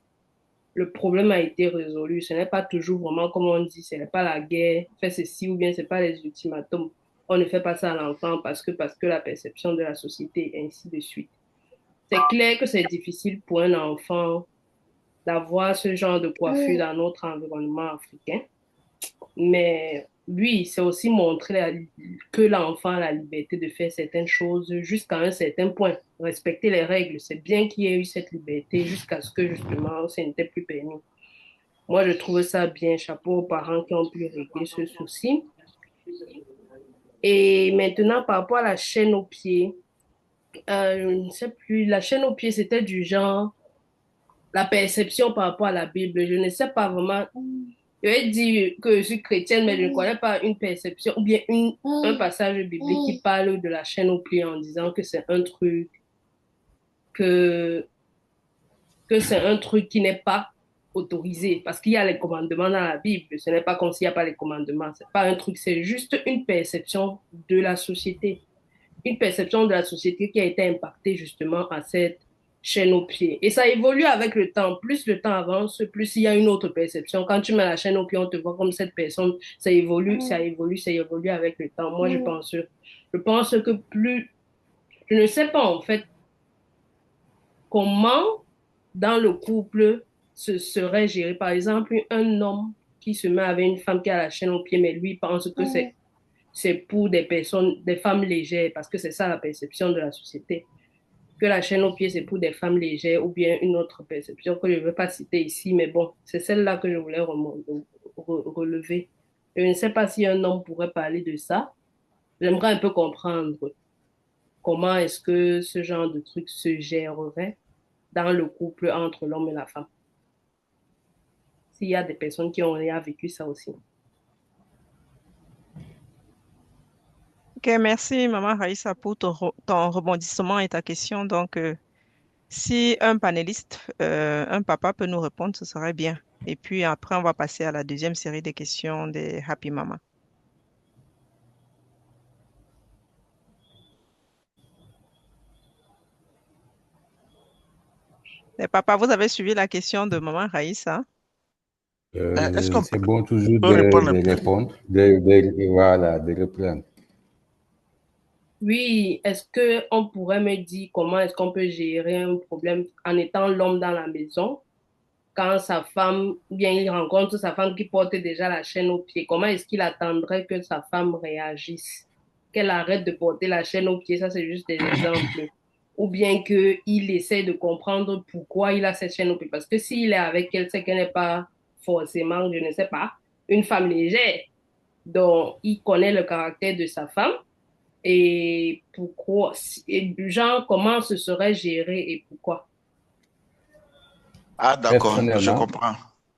le problème a été résolu. Ce n'est pas toujours vraiment comme on dit, ce n'est pas la guerre, fais ceci ou bien ce n'est pas les ultimatums. On ne fait pas ça à l'enfant parce que la perception de la société, et ainsi de suite. C'est clair que c'est difficile pour un enfant d'avoir ce genre de coiffure dans notre environnement africain. Mais oui, c'est aussi montrer que l'enfant a la liberté de faire certaines choses jusqu'à un certain point. Respecter les règles, c'est bien qu'il y ait eu cette liberté jusqu'à ce que justement ce n'était plus permis. Moi, je trouve ça bien. Chapeau aux parents qui ont pu régler ce souci. Et maintenant, par rapport à la chaîne au pied, je ne sais plus, la chaîne au pied, c'était du genre, la perception par rapport à la Bible. Je ne sais pas vraiment. Je vais dire que je suis chrétienne, mais je ne connais pas une perception ou bien un passage biblique qui parle de la chaîne au pied en disant que c'est un truc que, que c'est un truc qui n'est pas autorisé parce qu'il y a les commandements dans la Bible. Ce n'est pas comme s'il n'y a pas les commandements. C'est pas un truc, c'est juste une perception de la société. Une perception de la société qui a été impactée justement à cette chaîne au pied. Et ça évolue avec le temps. Plus le temps avance, plus il y a une autre perception. Quand tu mets la chaîne au pied, on te voit comme cette personne. Ça évolue, ça évolue, ça évolue avec le temps. Moi, je pense que plus, je ne sais pas en fait comment dans le couple ce serait géré. Par exemple, un homme qui se met avec une femme qui a la chaîne au pied, mais lui pense que c'est pour des personnes, des femmes légères, parce que c'est ça la perception de la société. Que la chaîne au pied, c'est pour des femmes légères, ou bien une autre perception que je ne veux pas citer ici, mais bon, c'est celle-là que je voulais relever. Je ne sais pas si un homme pourrait parler de ça. J'aimerais un peu comprendre comment est-ce que ce genre de truc se gérerait dans le couple entre l'homme et la femme. S'il y a des personnes qui ont déjà vécu ça aussi. Ok, merci, Maman Raïssa, pour ton rebondissement et ta question. Donc, si un panéliste, un papa peut nous répondre, ce serait bien. Et puis après, on va passer à la deuxième série des questions des Happy Mama. Les papas, vous avez suivi la question de Maman Raïssa? Est-ce qu'on C'est bon toujours peut répondre de répondre, voilà, de reprendre. Oui, est-ce qu'on pourrait me dire comment est-ce qu'on peut gérer un problème en étant l'homme dans la maison, quand sa femme, bien il rencontre sa femme qui porte déjà la chaîne au pied, comment est-ce qu'il attendrait que sa femme réagisse? Qu'elle arrête de porter la chaîne au pied, ça c'est juste des exemples. Ou bien qu'il essaie de comprendre pourquoi il a cette chaîne au pied. Parce que s'il est avec elle, c'est qu'elle n'est pas forcément, je ne sais pas, une femme légère. Donc, il connaît le caractère de sa femme et pourquoi, et genre, comment ce serait géré et pourquoi. Ah, d'accord, je Personnellement, comprends.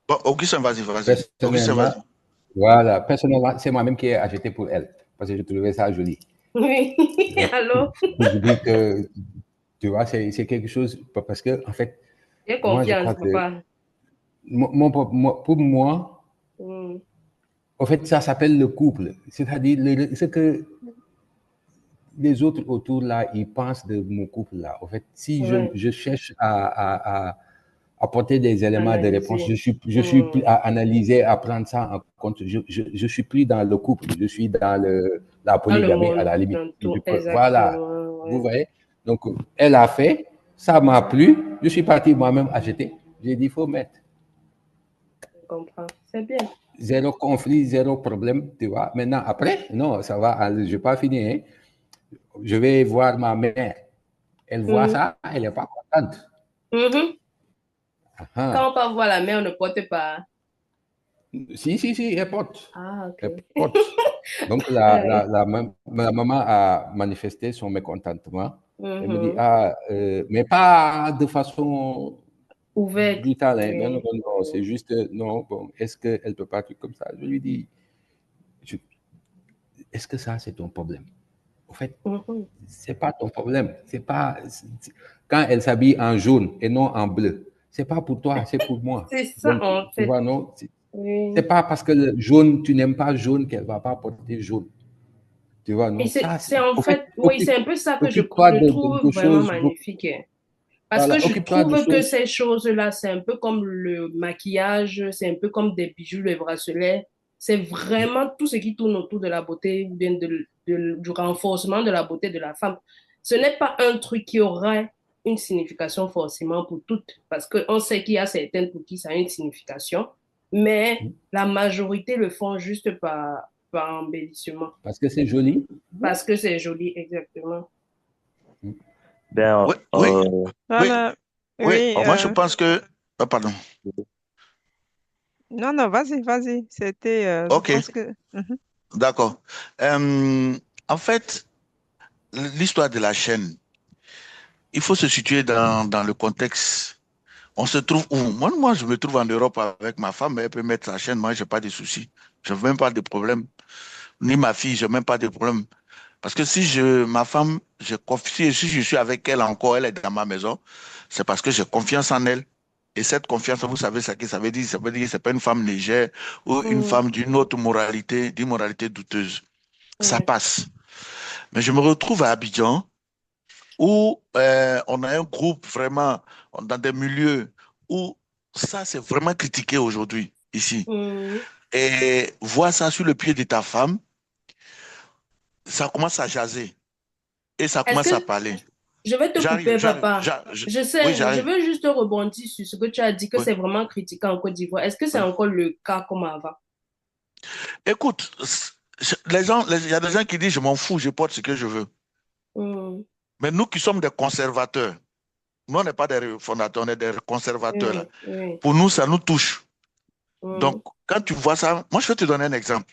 Bon, Augustin, vas-y. Augustin, personnellement, vas-y. voilà, personnellement, c'est moi-même qui ai acheté pour elle, parce que je trouvais ça joli. Oui, allô? Je dis que, tu vois, c'est quelque chose, parce que, en fait, J'ai moi, je confiance, crois que, papa. pour moi, Mm. en fait, ça s'appelle le couple. C'est-à-dire, ce que les autres autour là, ils pensent de mon couple là. En fait, si Ouais, je cherche à apporter des éléments de réponse, analyser. je suis plus à analyser, à prendre ça en compte. Je suis plus dans le couple, je suis dans la Dans le polygamie à monde, la limite. dans tout, Voilà, exactement. vous Ouais. voyez. Donc, elle a fait, ça m'a plu, je suis parti moi-même acheter. J'ai dit, il faut mettre. Je comprends. C'est bien. Zéro conflit, zéro problème, tu vois. Maintenant, après, non, ça va, je n'ai pas fini. Hein. Je vais voir ma mère. Elle voit ça, elle n'est pas contente. Mhm. Ah. Quand on part voir la mère, on ne porte pas. Si, elle porte. Ah, ok. Elle porte. Donc, la maman a manifesté son mécontentement. Elle me dit, mais pas de façon Ouverte. brutale. Hein. Oui. Non, c'est juste, non, bon, est-ce qu'elle ne peut pas être comme ça? Je lui dis, est-ce que ça, c'est ton problème? En fait, c'est pas ton problème. C'est pas, quand elle s'habille en jaune et non en bleu, c'est pas pour toi, c'est pour moi. C'est ça, Donc, en tu fait. vois, non? Oui. C'est pas parce que le jaune, tu n'aimes pas jaune qu'elle va pas porter jaune. Tu vois, non? Et Ça, c'est en en fait, fait, oui, c'est un peu ça que je occupe-toi trouve de vraiment choses, magnifique. Parce que voilà, je occupe-toi de trouve que choses. ces choses-là, c'est un peu comme le maquillage, c'est un peu comme des bijoux, les bracelets. C'est vraiment tout ce qui tourne autour de la beauté, ou bien du renforcement de la beauté de la femme. Ce n'est pas un truc qui aurait une signification forcément pour toutes, parce qu'on sait qu'il y a certaines pour qui ça a une signification, mais la majorité le font juste par par embellissement. Parce que c'est joli. Parce que c'est joli, exactement. Ben, Oui, Voilà. oui. Oui, Moi, je pense que... Ah, pardon. non, vas-y. C'était, je OK, pense que... Mhm. d'accord. En fait, l'histoire de la chaîne, il faut se situer dans le contexte. On se trouve où? Moi, je me trouve en Europe avec ma femme, elle peut mettre sa chaîne, moi, je n'ai pas de soucis. Je n'ai même pas de problème. Ni ma fille, je n'ai même pas de problème. Parce que ma femme, si je suis avec elle encore, elle est dans ma maison, c'est parce que j'ai confiance en elle. Et cette confiance, vous savez ce que ça veut dire? Ça veut dire que ce n'est pas une femme légère ou une femme d'une autre moralité, d'une moralité douteuse. Ça passe. Mais je me retrouve à Abidjan où on a un groupe vraiment dans des milieux où ça, c'est vraiment critiqué aujourd'hui, ici. Et voir ça sur le pied de ta femme, ça commence à jaser et ça commence à parler. Je vais te couper, papa. Je sais, Oui, je veux juste rebondir sur ce que tu as dit, que c'est vraiment critiqué en Côte d'Ivoire. Est-ce que c'est encore le cas comme avant? Écoute, il y a des gens qui disent, je m'en fous, je porte ce que je veux. Mais nous qui sommes des conservateurs, nous, on n'est pas des fondateurs, on est des conservateurs. Là. Pour nous, ça nous touche. Donc, quand tu vois ça, moi, je vais te donner un exemple.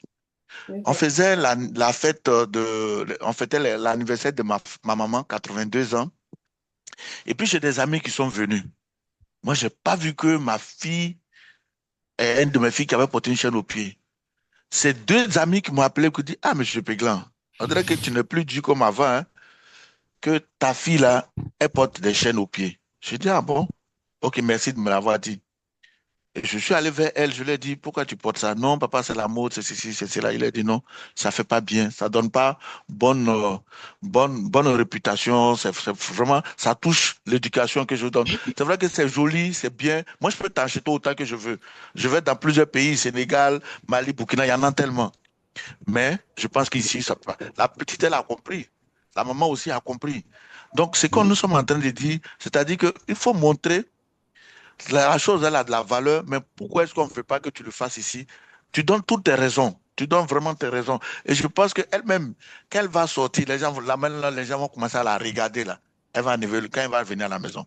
On faisait la fête on fêtait l'anniversaire de ma maman, 82 ans. Et puis, j'ai des amis qui sont venus. Moi, je n'ai pas vu que ma fille, une de mes filles qui avait porté une chaîne au pied. C'est deux amis qui m'ont appelé et qui ont dit, ah, monsieur Péglan, on dirait que tu n'es plus dur comme avant, hein, que ta fille, là, elle porte des chaînes au pied. J'ai dit, ah bon? Ok, merci de me l'avoir dit. Et je suis allé vers elle, je lui ai dit, pourquoi tu portes ça? Non, papa, c'est la mode, c'est ceci, c'est cela. Il a dit non, ça fait pas bien, ça donne pas bonne réputation, c'est vraiment, ça touche l'éducation que je donne. C'est vrai que c'est joli, c'est bien. Moi, je peux t'acheter autant que je veux. Je vais dans plusieurs pays, Sénégal, Mali, Burkina, il y en a tellement. Mais je pense qu'ici, la petite, elle a compris. La maman aussi a compris. Donc, c'est comme nous sommes en train de dire, c'est-à-dire qu'il faut montrer la chose, elle a de la valeur, mais pourquoi est-ce qu'on ne fait pas que tu le fasses ici? Tu donnes toutes tes raisons. Tu donnes vraiment tes raisons. Et je pense qu'elle-même, quand elle va sortir, les gens vont commencer à la regarder là. Elle va arriver quand elle va venir à la maison.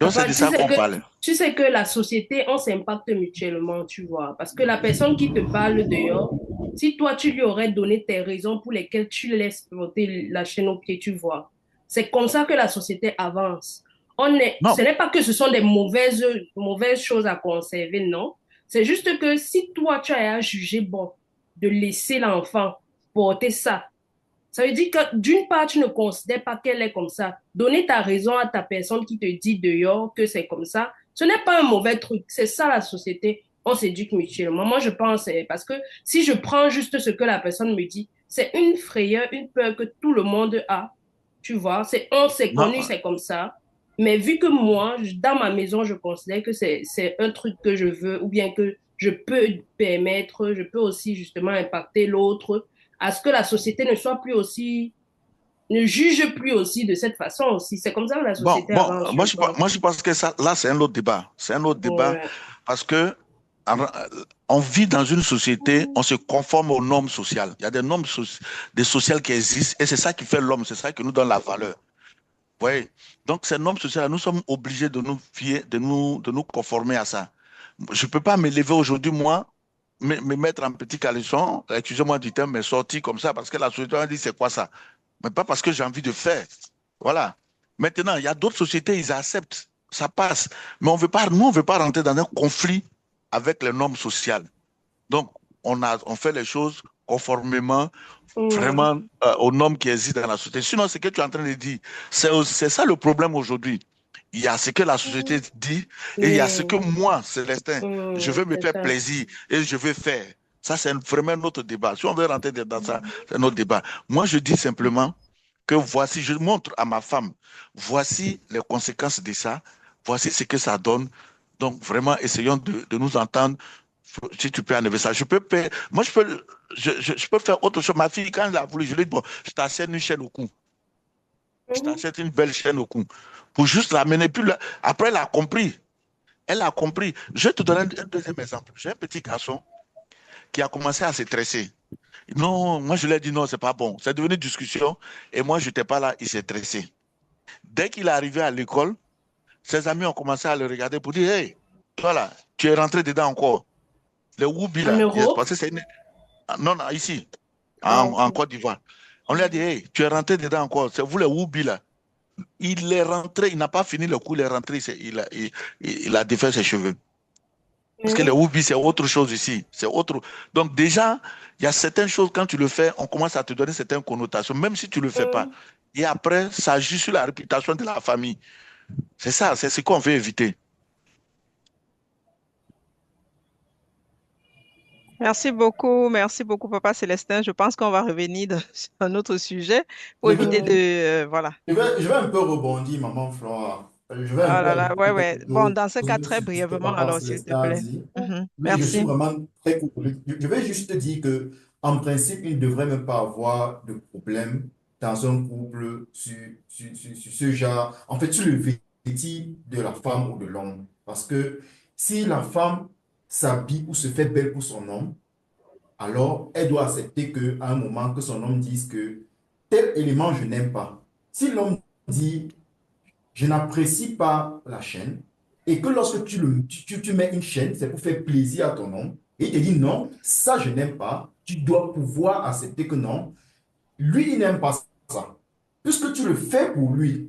Donc, c'est de ça qu'on parle. Tu sais que la société, on s'impacte mutuellement, tu vois. Parce que la personne qui te parle dehors, si toi, tu lui aurais donné tes raisons pour lesquelles tu laisses porter la chaîne au pied, tu vois. C'est comme ça que la société avance. Ce n'est pas que ce sont des mauvaises choses à conserver, non. C'est juste que si toi, tu as jugé bon de laisser l'enfant porter ça, ça veut dire que d'une part, tu ne considères pas qu'elle est comme ça. Donner ta raison à ta personne qui te dit dehors que c'est comme ça, ce n'est pas un mauvais truc. C'est ça la société. On s'éduque mutuellement. Moi, je pense, parce que si je prends juste ce que la personne me dit, c'est une frayeur, une peur que tout le monde a. Tu vois, on s'est connu, c'est comme ça. Mais vu que moi, dans ma maison, je considère que c'est un truc que je veux ou bien que je peux permettre, je peux aussi justement impacter l'autre à ce que la société ne juge plus aussi de cette façon aussi. C'est comme ça que la société avance. Moi, je pense que ça, là, c'est un autre débat. C'est un autre débat parce que on vit dans une société, on se conforme aux normes sociales. Il y a des normes sociales qui existent et c'est ça qui fait l'homme, c'est ça qui nous donne la valeur. Oui. Donc, ces normes sociales, nous sommes obligés de nous fier, de nous conformer à ça. Je ne peux pas me lever aujourd'hui, moi, me mettre en petit caleçon, excusez-moi du terme, mais sortir comme ça, parce que la société a dit c'est quoi ça? Mais pas parce que j'ai envie de faire. Voilà. Maintenant, il y a d'autres sociétés, ils acceptent, ça passe. Mais on veut pas rentrer dans un conflit avec les normes sociales. Donc, on fait les choses conformément vraiment aux normes qui existent dans la société. Sinon, ce que tu es en train de dire, c'est ça le problème aujourd'hui. Il y a ce que la société dit et il y a ce que moi, Célestin, je veux me faire plaisir et je veux faire. Ça, c'est vraiment un autre débat. Si on veut rentrer dans ça, c'est un autre débat. Moi, je dis simplement que voici, je montre à ma femme, voici les conséquences de ça, voici ce que ça donne. Donc, vraiment, essayons de nous entendre. Si tu peux enlever ça, moi, je peux faire autre chose. Ma fille, quand elle a voulu, je lui ai dit, bon, je t'achète une chaîne au cou. Je t'achète une belle chaîne au cou. Pour juste l'amener. Puis après, elle a compris. Elle a compris. Je vais te donner un deuxième exemple. J'ai un petit garçon qui a commencé à se stresser. Non, moi je lui ai dit non, c'est pas bon. C'est devenu discussion et moi je n'étais pas là, il s'est stressé. Dès qu'il est arrivé à l'école, ses amis ont commencé à le regarder pour dire, hey, toi là, tu es rentré dedans encore. Le Woubi là, parce que c'est non, non, ici, en Côte d'Ivoire. On lui a dit, hey, tu es rentré dedans encore, c'est vous le Woubi là. Il est rentré, il n'a pas fini le coup, il est rentré, il a défait ses cheveux. Parce que le Woubi, c'est autre chose ici. C'est autre. Donc déjà, il y a certaines choses, quand tu le fais, on commence à te donner certaines connotations, même si tu ne le fais pas. Et après, ça agit sur la réputation de la famille. C'est ça, c'est ce qu'on veut éviter. Merci beaucoup, Papa Célestin. Je pense qu'on va revenir sur un autre sujet pour éviter de... voilà. Je vais un peu rebondir, maman Flora. Je vais un Ah peu là là, ouais, ouais. Bon, dans ce cas, sur très ce que brièvement, papa alors, s'il te Célestin a plaît. dit. Mhm. Mais je suis Merci. vraiment très court. Je vais juste te dire que, en principe, il ne devrait même pas avoir de problème dans un couple sur ce genre, en fait, sur le vêtement de la femme ou de l'homme. Parce que si la femme s'habille ou se fait belle pour son homme, alors elle doit accepter qu'à un moment, que son homme dise que tel élément, je n'aime pas. Si l'homme dit, je n'apprécie pas la chaîne, et que lorsque tu mets une chaîne, c'est pour faire plaisir à ton homme, et il te dit non, ça je n'aime pas, tu dois pouvoir accepter que non, lui il n'aime pas ça. Puisque tu le fais pour lui.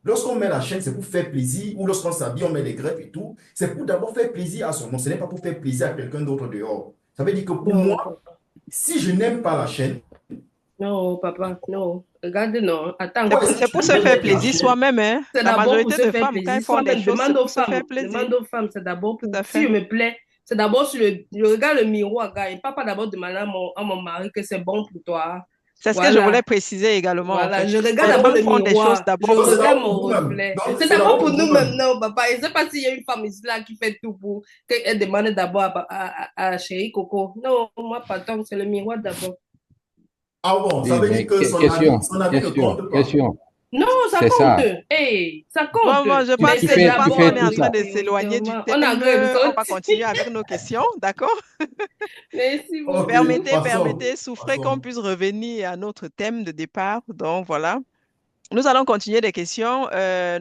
Lorsqu'on met la chaîne, c'est pour faire plaisir, ou lorsqu'on s'habille, on met des greffes et tout, c'est pour d'abord faire plaisir à son homme, ce n'est pas pour faire plaisir à quelqu'un d'autre dehors. Ça veut dire que pour moi, si je n'aime pas la chaîne, non, papa, non. Regarde, non. Attends. C'est pour se faire plaisir soi-même, hein. C'est La d'abord pour majorité se de faire femmes, quand plaisir elles font des soi-même. choses, c'est Demande aux pour se femmes. faire plaisir. Demande aux femmes, c'est d'abord pour... Tout à Si fait. je me plais, c'est d'abord sur le... Je regarde le miroir, gars. Et pas d'abord demander à mon mari que c'est bon pour toi. C'est ce que je voulais préciser également, en Voilà, fait. je regarde Les d'abord femmes le font des choses miroir. Je d'abord pour regarde eux. mon reflet. C'est d'abord pour nous-mêmes, non, papa. Je ne sais pas s'il y a une femme ici là qui fait tout pour qu'elle demande d'abord à chérie Coco. Non, moi, pardon, c'est le miroir d'abord. ah bon, ça veut dire que son avis ne compte pas. Non, ça C'est compte. ça. Hey, ça compte. Bon, je pense qu'on est en train de s'éloigner du thème. On va continuer avec nos questions, d'accord? Merci beaucoup. Okay, Permettez, souffrez qu'on puisse revenir à notre thème de départ. Donc, voilà. Nous allons continuer des questions.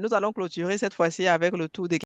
Nous allons clôturer cette fois-ci avec le tour des